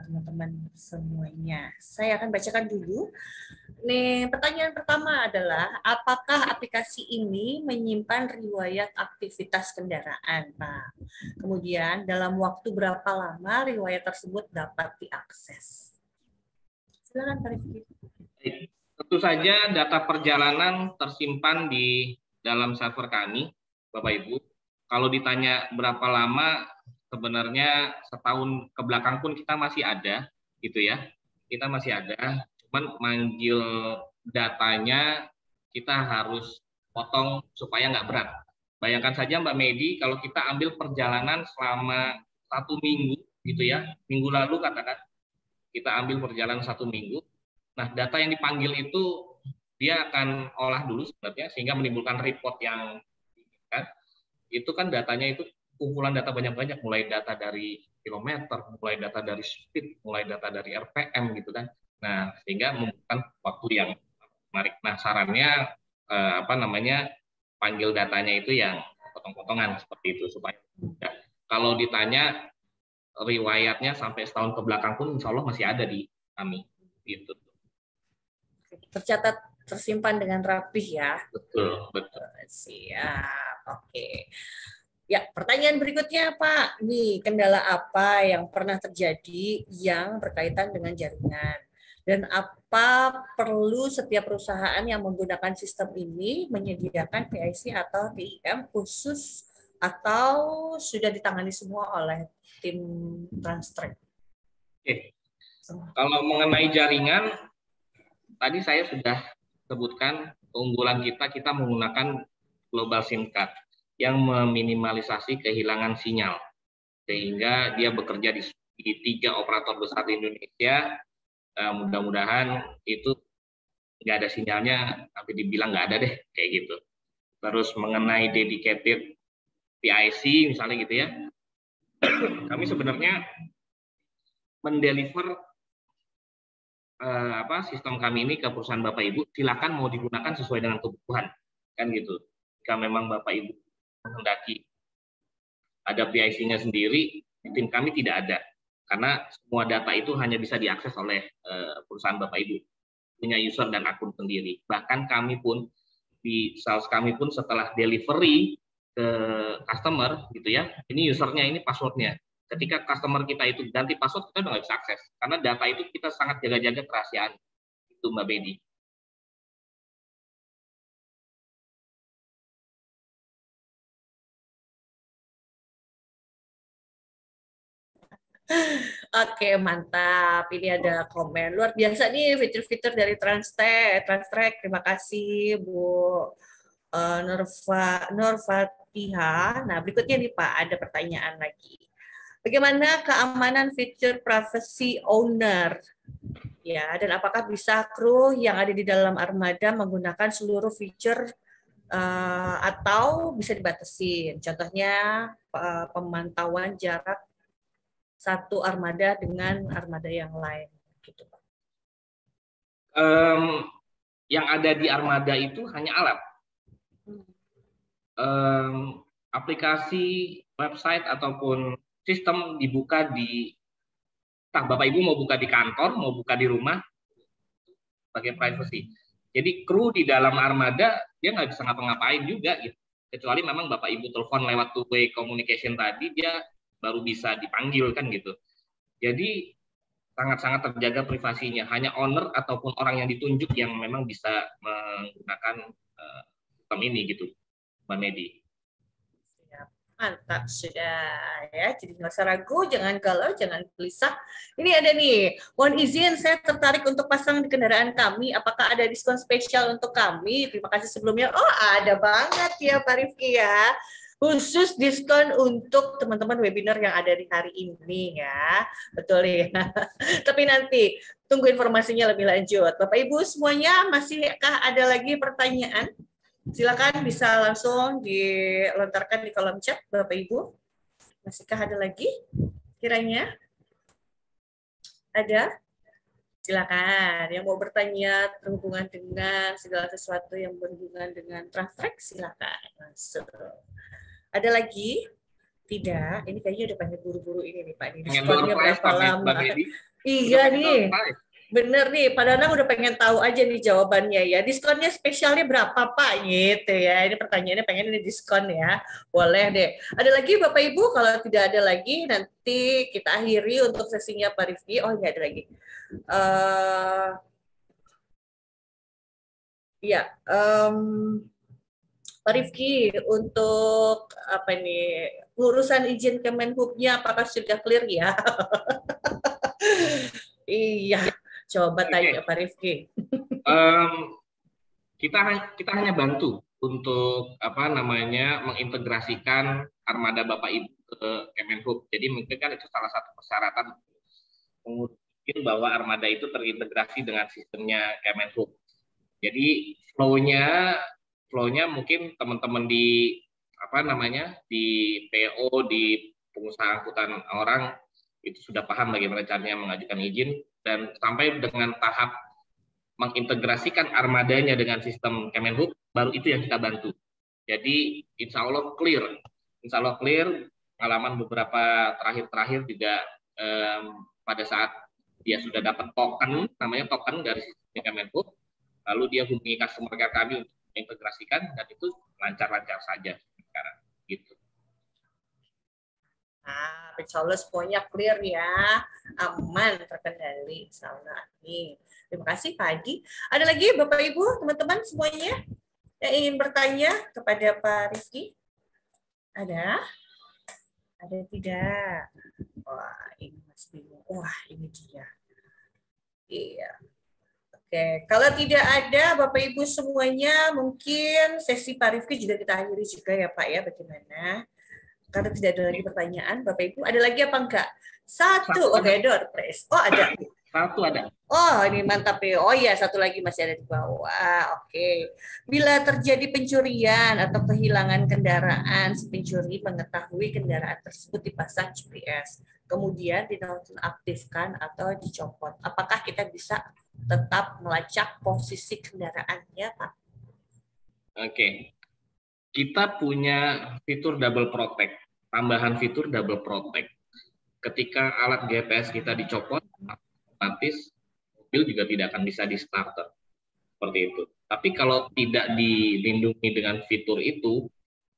teman-teman semuanya. Saya akan bacakan dulu. Nih, pertanyaan pertama adalah, apakah aplikasi ini menyimpan riwayat aktivitas kendaraan, Pak? Kemudian, dalam waktu berapa lama riwayat tersebut dapat diakses? Silakan, Pak Rizky. Tentu saja data perjalanan tersimpan di dalam server kami, Bapak Ibu. Kalau ditanya berapa lama, sebenarnya setahun ke belakang pun kita masih ada, gitu ya. Kita masih ada, cuman manggil datanya kita harus potong supaya nggak berat. Bayangkan saja Mbak Medi, kalau kita ambil perjalanan selama 1 minggu, gitu ya, minggu lalu katakan, kita ambil perjalanan 1 minggu. Nah, data yang dipanggil itu dia akan olah dulu sebenarnya sehingga menimbulkan report yang kan, itu kan datanya itu kumpulan data banyak-banyak, mulai data dari kilometer, mulai data dari speed, mulai data dari RPM gitu kan. Nah, sehingga membutuhkan waktu yang menarik. Nah, sarannya panggil datanya itu yang potong-potongan seperti itu supaya kalau ditanya riwayatnya sampai setahun ke belakang pun insya Allah masih ada di kami gitu. Tercatat, tersimpan dengan rapih ya. Betul. Siap. Oke. Ya, pertanyaan berikutnya Pak, nih kendala apa yang pernah terjadi yang berkaitan dengan jaringan? Dan apa perlu setiap perusahaan yang menggunakan sistem ini menyediakan PIC atau TIM khusus atau sudah ditangani semua oleh tim Transtrek? Oke. Kalau mengenai jaringan, tadi saya sudah sebutkan keunggulan kita menggunakan global SIM card yang meminimalisasi kehilangan sinyal, sehingga dia bekerja di 3 operator besar di Indonesia. Mudah-mudahan itu nggak ada sinyalnya, tapi dibilang nggak ada deh, kayak gitu. Terus mengenai dedicated PIC misalnya gitu ya, kami sebenarnya mendeliver sistem kami ini ke perusahaan Bapak Ibu, silakan mau digunakan sesuai dengan kebutuhan, kan gitu. Jika memang Bapak Ibu menghendaki ada PIC-nya sendiri, tim kami tidak ada. karena semua data itu hanya bisa diakses oleh perusahaan Bapak Ibu, punya user dan akun sendiri. Bahkan kami pun di sales kami pun setelah delivery ke customer gitu ya, ini usernya, ini passwordnya. Ketika customer kita itu ganti password, kita udah nggak bisa akses karena data itu kita sangat jaga-jaga kerahasiaan. Itu Mbak Bedi. Oke, mantap. Ini ada komen. Luar biasa nih fitur-fitur dari Transtrack. Terima kasih, Bu Nurfatiha. Nah, berikutnya nih Pak, ada pertanyaan lagi. Bagaimana keamanan fitur privacy owner? Ya, dan apakah bisa kru yang ada di dalam armada menggunakan seluruh fitur atau bisa dibatasin? Contohnya pemantauan jarak satu armada dengan armada yang lain, gitu Pak. Yang ada di armada itu hanya alat. Aplikasi, website ataupun sistem dibuka di, Bapak Ibu mau buka di kantor, mau buka di rumah, sebagai privacy. Jadi kru di dalam armada dia nggak bisa ngapa-ngapain juga gitu. Kecuali memang Bapak Ibu telepon lewat two-way communication tadi, dia baru bisa dipanggil kan gitu. Jadi sangat-sangat terjaga privasinya. Hanya owner ataupun orang yang ditunjuk yang memang bisa menggunakan sistem ini gitu, Mbak Medi. Mantap sudah ya, jadi nggak usah ragu, jangan galau, jangan gelisah. Ini ada nih, mohon izin saya tertarik untuk pasang di kendaraan kami, apakah ada diskon spesial untuk kami? Terima kasih sebelumnya. Oh, ada banget ya Pak Rifki ya, khusus diskon untuk teman-teman webinar yang ada di hari ini ya, betul ya. Tapi nanti tunggu informasinya lebih lanjut. Bapak Ibu semuanya, masihkah ada lagi pertanyaan? Silakan bisa langsung dilontarkan di kolom chat, Bapak Ibu. Masihkah ada lagi? Kiranya ada? Silakan. Yang mau bertanya berhubungan dengan segala sesuatu yang berhubungan dengan Transtrack, silakan langsung. Ada lagi? Tidak. Ini kayaknya udah pengen buru-buru ini nih Pak. Ini diskonnya berapa lama? Iya nih. Bener nih, Pak Danang udah pengen tahu aja nih jawabannya ya. Diskonnya spesialnya berapa Pak? Gitu ya. Ini pertanyaannya pengen ini diskon ya. Boleh deh. Ada lagi Bapak Ibu? Kalau tidak ada lagi, nanti kita akhiri untuk sesinya Pak Rifki. Oh, ini ada lagi. Ya, Pak Rifki, untuk apa nih urusan izin Kemenhub-nya apakah sudah clear ya? Iya. Coba tanya Pak Rifki. Kita hanya bantu untuk apa namanya mengintegrasikan armada Bapak Ibu ke Kemenhub. Jadi mungkin kan itu salah satu persyaratan mungkin bahwa armada itu terintegrasi dengan sistemnya Kemenhub. Jadi flow-nya mungkin teman-teman di apa namanya di PO, di pengusaha angkutan orang itu sudah paham bagaimana caranya mengajukan izin, dan sampai dengan tahap mengintegrasikan armadanya dengan sistem Kemenhub, baru itu yang kita bantu. Jadi insya Allah clear. Insya Allah clear. Pengalaman beberapa terakhir juga pada saat dia sudah dapat token, namanya token dari sistem Kemenhub, lalu dia hubungi customer care kami untuk mengintegrasikan, dan itu lancar-lancar saja sekarang. Gitu. Nah, insya Allah semuanya clear ya, aman, terkendali, insya Allah. Amin. Terima kasih Pak Adi. Ada lagi Bapak Ibu, teman-teman semuanya yang ingin bertanya kepada Pak Rizky? Ada? Ada tidak? Wah, ini masih bingung. Wah, ini dia. Iya. Oke, kalau tidak ada Bapak Ibu semuanya, mungkin sesi Pak Rifki juga kita akhiri juga ya Pak ya, bagaimana? Karena tidak ada lagi pertanyaan, Bapak Ibu, ada lagi apa enggak? Satu, oke, door press. Oh, ada. Satu ada. Oh, ini mantap ya. Oh iya, satu lagi masih ada di bawah. Oke. Bila terjadi pencurian atau kehilangan kendaraan, si pencuri mengetahui kendaraan tersebut dipasang GPS, kemudian dinonaktifkan atau dicopot. Apakah kita bisa tetap melacak posisi kendaraannya, Pak? Oke. Kita punya fitur double protect, tambahan fitur double protect. ketika alat GPS kita dicopot, otomatis mobil juga tidak akan bisa di starter. Seperti itu. Tapi kalau tidak dilindungi dengan fitur itu,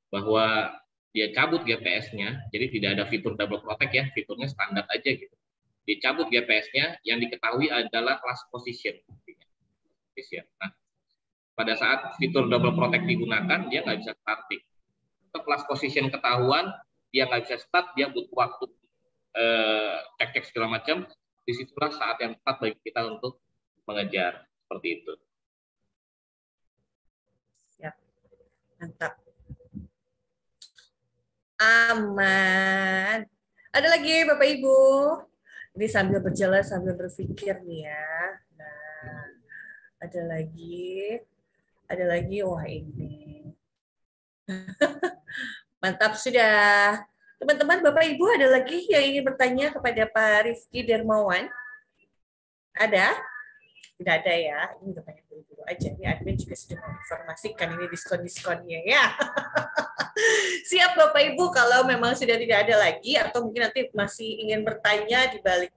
bahwa dia cabut GPS-nya, jadi tidak ada fitur double protect ya, fiturnya standar aja gitu. Dicabut GPS-nya, yang diketahui adalah class position. Nah, pada saat fitur double protect digunakan, dia nggak bisa starting. Untuk class position ketahuan, dia nggak bisa start, dia butuh waktu cek-cek segala macam. Disitulah saat yang tepat bagi kita untuk mengejar seperti itu. Ya, mantap. Aman. Ada lagi Bapak Ibu? Ini sambil berjalan sambil berpikir nih ya. Nah, ada lagi. Wah ini. Mantap sudah. Teman-teman, Bapak Ibu ada lagi yang ingin bertanya kepada Pak Rifki Dermawan? Ada? Tidak ada ya. Ini udah banyak dulu aja. Ini admin juga sudah menginformasikan ini diskon-diskonnya ya. Siap Bapak Ibu, kalau memang sudah tidak ada lagi atau mungkin nanti masih ingin bertanya di balik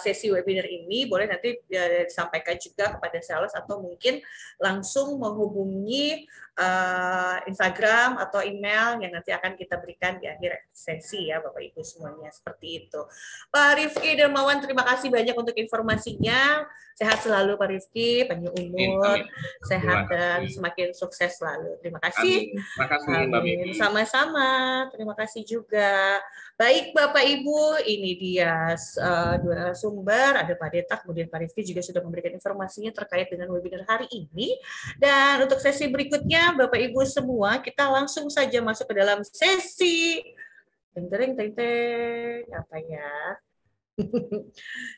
sesi webinar ini, boleh nanti disampaikan juga kepada sales atau mungkin langsung menghubungi Instagram atau email yang nanti akan kita berikan di akhir sesi ya Bapak Ibu semuanya, seperti itu. Pak Rifki Dermawan, terima kasih banyak untuk informasinya. Sehat selalu Pak Rifki, panjang umur, sehat dan semakin sukses selalu. Terima kasih. Terima kasih Mbak Mimi. Sama-sama, terima kasih juga. Baik Bapak Ibu, ini dia dua sumber, ada Pak Deta, kemudian Pak Rifki juga sudah memberikan informasinya terkait dengan webinar hari ini. Dan untuk sesi berikutnya, Bapak Ibu semua, kita langsung saja masuk ke dalam sesi apa ya?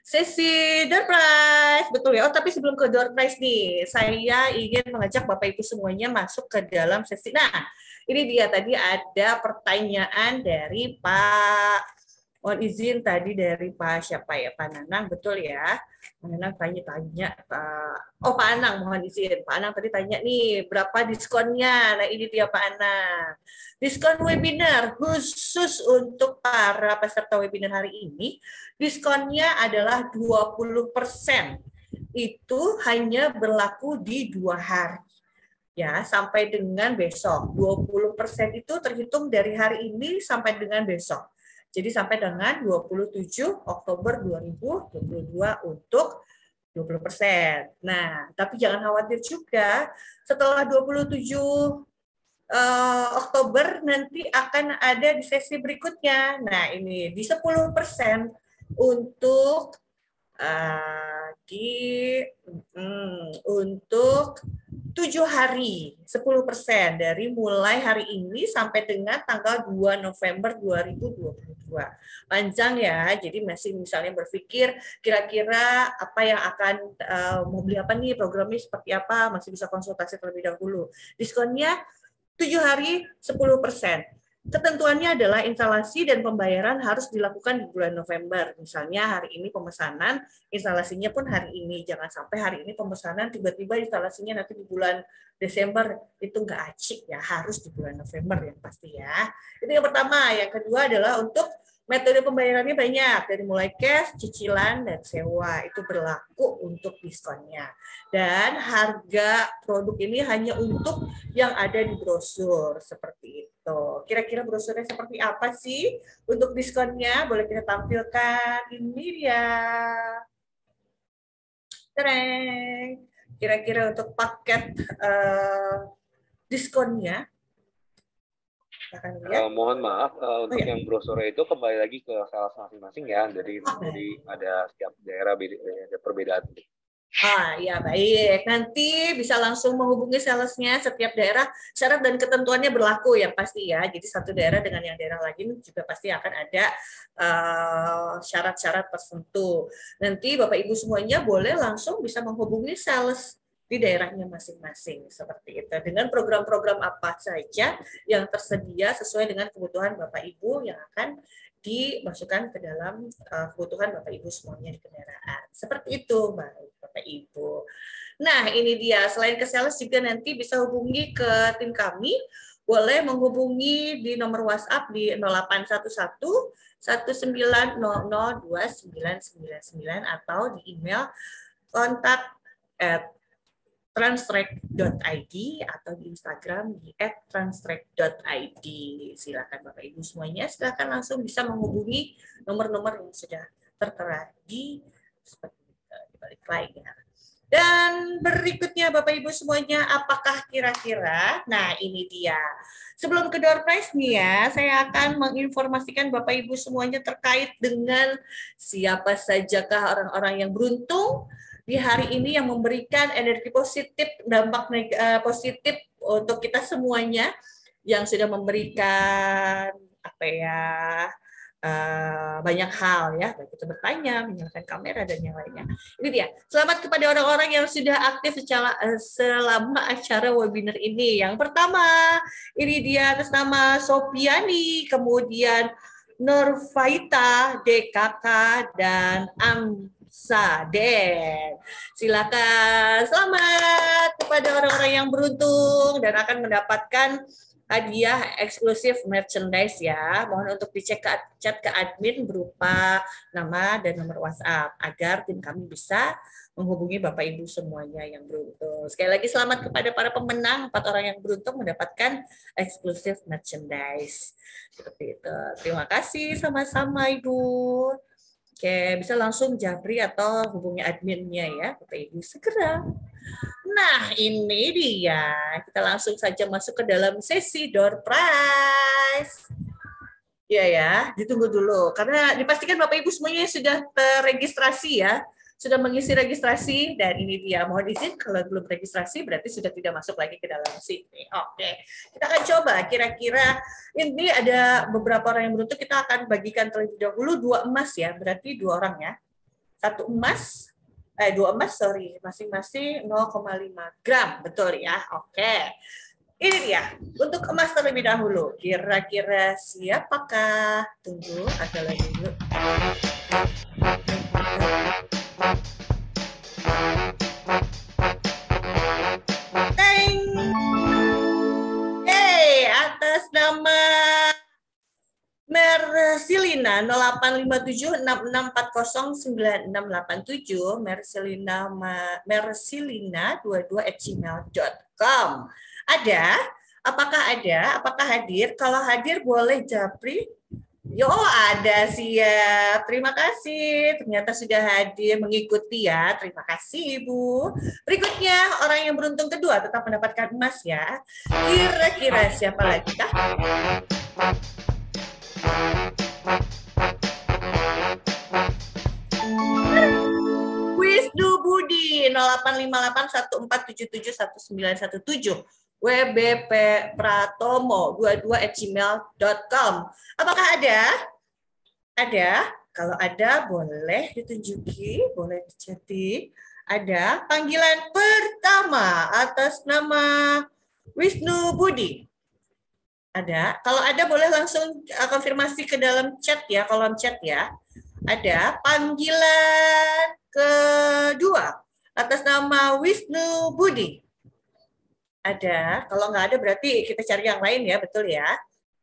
Sesi door prize, betul ya. Oh, tapi sebelum ke door prize nih, saya ingin mengajak Bapak Ibu semuanya masuk ke dalam sesi. Nah, ini dia tadi ada pertanyaan dari Pak, mohon izin tadi dari Pak siapa ya, Pak Nanang, betul ya. Pak Nanang tanya, oh Pak Anang, mohon izin. Pak Anang tadi tanya nih, berapa diskonnya? Nah ini dia Pak Anang. Diskon webinar khusus untuk para peserta webinar hari ini, diskonnya adalah 20%. Itu hanya berlaku di 2 hari. Ya, sampai dengan besok. 20% itu terhitung dari hari ini sampai dengan besok. Jadi sampai dengan 27 Oktober 2022 untuk 20%. Nah, tapi jangan khawatir juga, setelah 27 Oktober nanti akan ada di sesi berikutnya. Nah, ini di 10% untuk untuk 7 hari, 10% dari mulai hari ini sampai dengan tanggal 2 November 2022. Panjang ya, jadi masih misalnya berpikir kira-kira apa yang akan mau beli apa nih, programnya seperti apa, masih bisa konsultasi terlebih dahulu. Diskonnya 7 hari 10%. Ketentuannya adalah instalasi dan pembayaran harus dilakukan di bulan November. Misalnya hari ini pemesanan, instalasinya pun hari ini. Jangan sampai hari ini pemesanan, tiba-tiba instalasinya nanti di bulan Desember. Itu nggak acik ya, harus di bulan November yang pasti ya. Itu yang pertama. Yang kedua adalah untuk metode pembayarannya banyak, dari mulai cash, cicilan, dan sewa. Itu berlaku untuk diskonnya. Dan harga produk ini hanya untuk yang ada di brosur, seperti itu. Kira-kira brosurnya seperti apa sih untuk diskonnya? Boleh kita tampilkan. Ini dia. Tereng. Kira-kira untuk paket diskonnya. Mohon maaf untuk yang brosurnya itu kembali lagi ke sales masing-masing ya, jadi ada setiap daerah ada perbedaan. Ya baik, nanti bisa langsung menghubungi salesnya. Setiap daerah syarat dan ketentuannya berlaku yang pasti ya, jadi satu daerah dengan yang daerah lain juga pasti akan ada syarat-syarat tertentu. Nanti Bapak Ibu semuanya boleh langsung bisa menghubungi sales di daerahnya masing-masing seperti itu, dengan program-program apa saja yang tersedia sesuai dengan kebutuhan Bapak Ibu yang akan dimasukkan ke dalam kebutuhan Bapak Ibu semuanya di kendaraan. Seperti itu Bapak Ibu. Nah ini dia, selain ke sales juga nanti bisa hubungi ke tim kami boleh menghubungi di nomor WhatsApp di 0811 19002999 atau di email kontak@transtrack.id atau di Instagram di @transtrack.id. Silakan Bapak Ibu semuanya, silakan langsung bisa menghubungi nomor-nomor yang sudah tertera di balik layar. Dan berikutnya Bapak Ibu semuanya, apakah kira-kira, nah ini dia. Sebelum ke door prize nih ya, saya akan menginformasikan Bapak Ibu semuanya terkait dengan siapa sajakah orang-orang yang beruntung di hari ini yang memberikan energi positif, dampak positif untuk kita semuanya yang sudah memberikan apa ya, banyak hal ya, baik itu bertanya, menyalakan kamera dan yang lainnya. Ini dia. Selamat kepada orang-orang yang sudah aktif selama acara webinar ini. Yang pertama, ini dia atas nama Sopiani, kemudian Nurfaita, DKK, dan Amsaden. Silakan, selamat kepada orang-orang yang beruntung dan akan mendapatkan hadiah eksklusif merchandise ya. Mohon untuk dicek chat ke admin berupa nama dan nomor WhatsApp agar tim kami bisa menghubungi Bapak Ibu semuanya yang beruntung. Sekali lagi selamat kepada para pemenang, 4 orang yang beruntung mendapatkan eksklusif merchandise. Seperti itu. Terima kasih sama-sama Ibu. Oke, bisa langsung japri atau hubungi adminnya ya, Bapak Ibu segera. Nah, ini dia. Kita langsung saja masuk ke dalam sesi door prize. Iya ya, ditunggu dulu. Karena dipastikan Bapak Ibu semuanya sudah terregistrasi ya. Sudah mengisi registrasi. Dan ini dia. Mohon izin kalau belum registrasi berarti sudah tidak masuk lagi ke dalam sini. Oke, kita akan coba. Kira-kira ini ada beberapa orang yang beruntung. Kita akan bagikan terlebih dahulu 2 emas ya. Berarti 2 orang ya. 1 emas. 2 emas, sorry, masing-masing 0,5 gram, betul ya, oke. Ini dia, untuk emas terlebih dahulu, kira-kira siapakah? Tunggu, agak lagi dulu. Teng! Hey, atas nama Mersilina 085766409687, Mersilina22@gmail.com. Ada? Apakah ada? Apakah hadir? Kalau hadir boleh japri. Yo, ada siap. Terima kasih. Ternyata sudah hadir mengikuti ya. Terima kasih Ibu. Berikutnya orang yang beruntung kedua tetap mendapatkan emas ya. Kira-kira siapa lagi kah? Wisnu Budi 085814771917, WBP Pratomo 22@gmail.com. Apakah ada? Ada? Kalau ada boleh ditunjuki, boleh dicetik. Ada panggilan pertama atas nama Wisnu Budi. Ada. Kalau ada boleh langsung konfirmasi ke dalam chat ya, kolom chat ya. Ada panggilan kedua atas nama Wisnu Budi. Ada. Kalau nggak ada berarti kita cari yang lain ya, betul ya.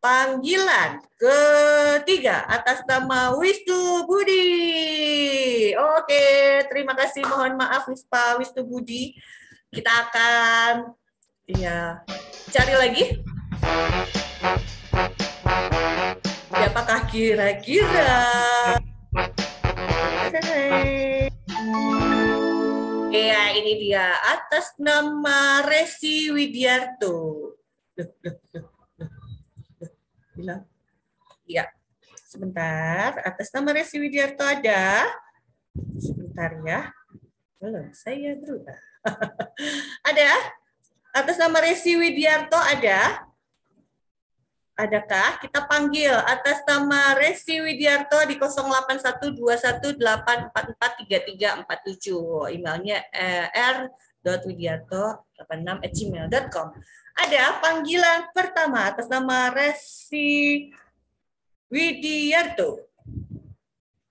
Panggilan ketiga atas nama Wisnu Budi. Oke, terima kasih. Mohon maaf Pak Wisnu Budi. Kita akan ya cari lagi. Apakah kira-kira? Ya, ini dia atas nama Resi Widiarto. Bilang. Ya, sebentar. Atas nama Resi Widiarto ada. Sebentar ya. Belum, saya berubah. Ada? Atas nama Resi Widiarto ada? Adakah? Kita panggil atas nama Resi Widiarto di 081218443347. Emailnya r.widiarto86@gmail.com. Ada panggilan pertama atas nama Resi Widiarto.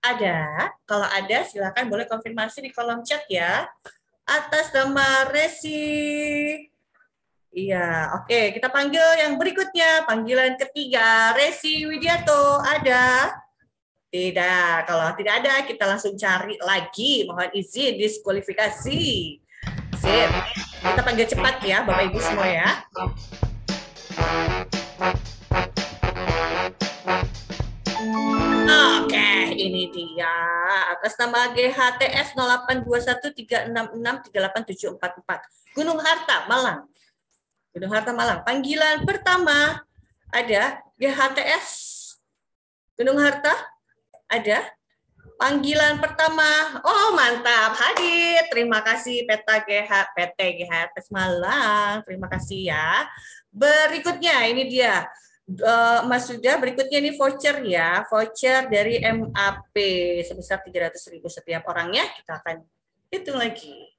Ada? Kalau ada silakan boleh konfirmasi di kolom chat ya. Atas nama Resi Iya, oke. Kita panggil yang berikutnya. Panggilan ketiga, Resi Widianto. Ada? Tidak. Kalau tidak ada, kita langsung cari lagi. Mohon izin diskualifikasi. Sip. Kita panggil cepat ya, Bapak Ibu semua ya. Oke, ini dia. Atas nama GHTS 082136638744. Gunung Harta, Malang. Gunung Harta, Malang. Panggilan pertama ada GHTS Gunung Harta. Ada. Panggilan pertama. Oh, mantap. Hadir. Terima kasih PT GHTS Malang. Terima kasih ya. Berikutnya ini dia. Mas Sudah, berikutnya ini voucher ya, voucher dari MAP sebesar 300.000 setiap orangnya. Kita akan hitung lagi.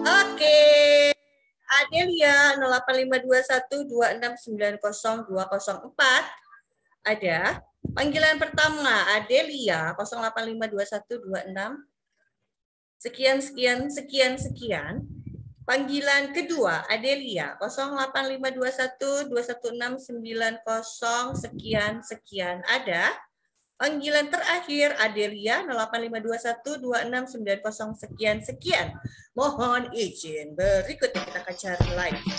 Oke, Adelia 085212690204. Ada. Panggilan pertama Adelia 08521266 sekian sekian sekian sekian. Panggilan kedua Adelia 0852121690 sekian sekian. Ada. Panggilan terakhir Adelia 0852126990 sekian sekian. Mohon izin berikutnya kita akan cari lagi.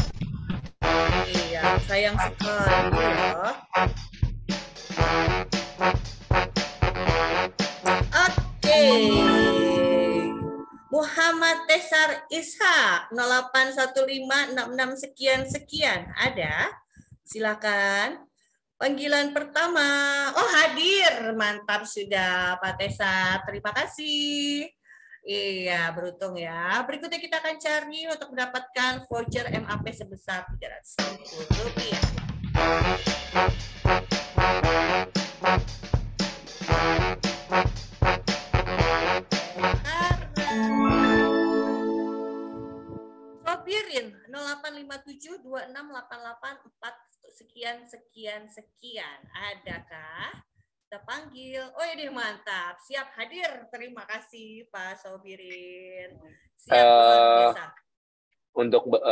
Iya, sayang sekali ya. Oke. Muhammad Tesar Ishak 081566 sekian sekian. Ada? Silakan. Panggilan pertama. Oh, hadir. Mantap sudah Pak Tesar. Terima kasih. Iya, beruntung ya. Berikutnya kita akan cari untuk mendapatkan voucher MAP sebesar Rp300.000. Sobirin 0857268844 sekian sekian sekian. Adakah? Kita panggil. Oh ini mantap. Siap hadir. Terima kasih Pak Sobirin. Siap luar biasa.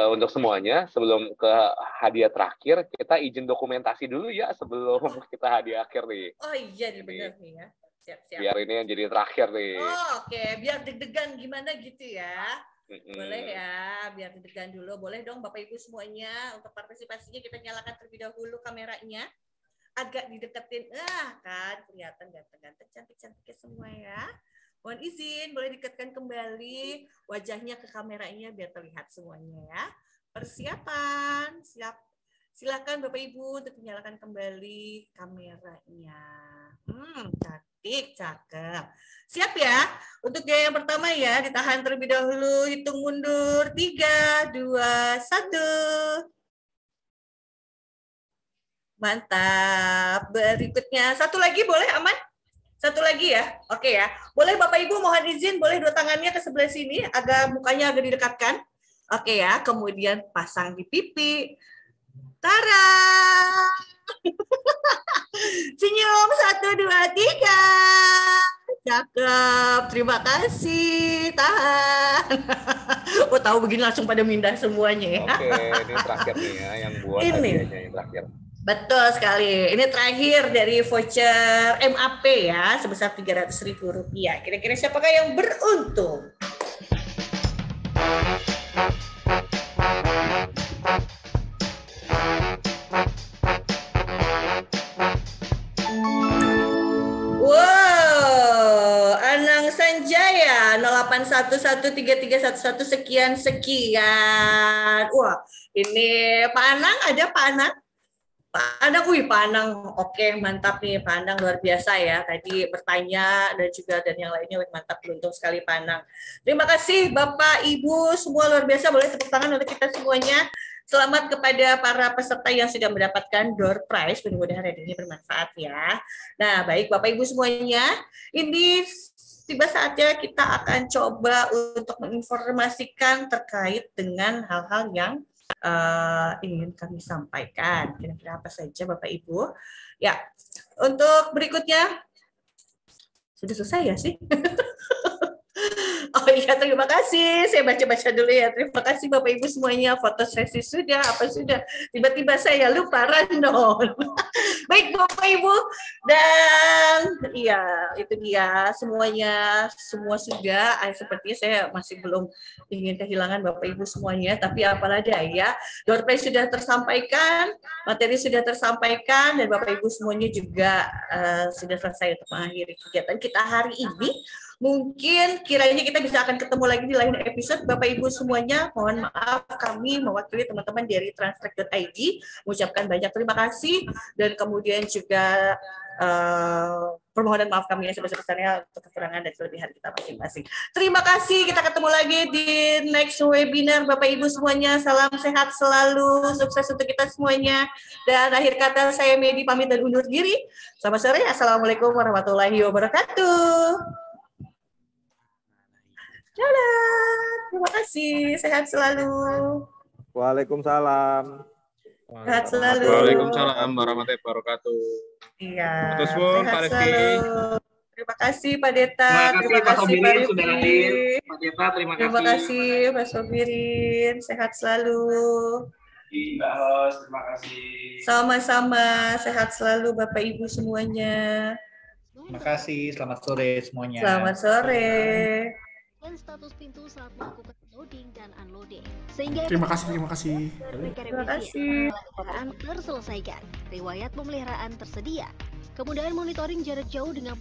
Untuk semuanya, sebelum ke hadiah terakhir, kita izin dokumentasi dulu ya sebelum kita hadiah akhir nih. Oh iya nih benar nih ya. Siap-siap. Biar ini yang jadi terakhir nih. Oh, oke, biar deg-degan gimana gitu ya. Boleh ya, biar deg-degan dulu. Boleh dong Bapak Ibu semuanya untuk partisipasinya kita nyalakan terlebih dahulu kameranya. Agak dideketin. Kan kelihatan ganteng-ganteng cantik-cantiknya semua ya. Mohon izin, boleh dekatkan kembali wajahnya ke kameranya biar terlihat semuanya ya. Persiapan, siap. Silakan Bapak Ibu untuk menyalakan kembali kameranya. Cantik, cakep. Siap ya? Untuk gaya yang pertama ya, ditahan terlebih dahulu, hitung mundur. 3, 2, 1. Mantap. Berikutnya, satu lagi boleh aman? Satu lagi ya, oke ya. Boleh Bapak Ibu mohon izin, boleh dua tangannya ke sebelah sini, mukanya agak didekatkan. Oke ya, kemudian pasang di pipi. Tara! Senyum, 1, 2, 3. Cakep, terima kasih. Tahan. Oh tahu begini langsung pada mindah semuanya ya. Oke, ini terakhir nih ya, yang buat hadiahnya yang terakhir. Betul sekali. Ini terakhir dari voucher MAP ya, sebesar Rp300.000. Kira-kira siapakah yang beruntung? Wow, Anang Sanjaya 08113311 sekian sekian. Wah, ini Pak Anang, ada Pak Anang? Pak Anang, Pak Anang, oke mantap nih Pak Anang, luar biasa ya tadi bertanya dan yang lainnya mantap, beruntung sekali Pak Anang. Terima kasih Bapak Ibu semua, luar biasa, boleh tepuk tangan untuk kita semuanya. Selamat kepada para peserta yang sudah mendapatkan door prize, mudah-mudahan hari ini bermanfaat ya. Nah baik Bapak Ibu semuanya, ini tiba saatnya kita akan coba untuk menginformasikan terkait dengan hal-hal yang ingin kami sampaikan. Kira-kira apa saja Bapak Ibu? Ya, untuk berikutnya sudah selesai ya sih? Oh iya, terima kasih. Saya baca-baca dulu ya. Terima kasih Bapak Ibu semuanya. Foto sesi sudah, apa sudah. Tiba-tiba saya lupa rundown. Baik Bapak Ibu. Dan iya, itu dia semuanya. Semua sudah. Sepertinya saya masih belum ingin kehilangan Bapak Ibu semuanya. Tapi apalah daya. Door prize sudah tersampaikan. Materi sudah tersampaikan. Dan Bapak Ibu semuanya juga sudah selesai untuk mengakhiri kegiatan kita hari ini. Mungkin kiranya kita bisa akan ketemu lagi di lain episode. Bapak Ibu semuanya, mohon maaf kami mewakili teman-teman dari transtrack.id mengucapkan banyak terima kasih dan kemudian juga permohonan maaf kami yang sebesar-besarnya untuk kekurangan dan kelebihan kita masing-masing. Terima kasih, kita ketemu lagi di next webinar. Bapak Ibu semuanya, salam sehat selalu, sukses untuk kita semuanya. Dan akhir kata saya Medi pamit dan undur diri. Selamat sore, Assalamualaikum warahmatullahi wabarakatuh. Dadah, terima kasih. Sehat selalu. Waalaikumsalam. Sehat selalu. Waalaikumsalam warahmatullahi wabarakatuh. Iya. Sehat Sehat selalu. Terima kasih Pak Deta. Terima kasih Pak Sobirin sudah hadir. Pak Deta, terima kasih. Terima kasih Pak Sobirin. Sehat selalu. Mbak Hos, terima kasih. Sama-sama. Sehat selalu Bapak Ibu semuanya. Terima kasih. Selamat sore semuanya. Selamat sore. Dan status pintu saat melakukan loading dan unloading. Sehingga terima kasih. Terima kasih. Pemeliharaan terselesaikan. Riwayat pemeliharaan tersedia. Kemudahan monitoring jarak jauh dengan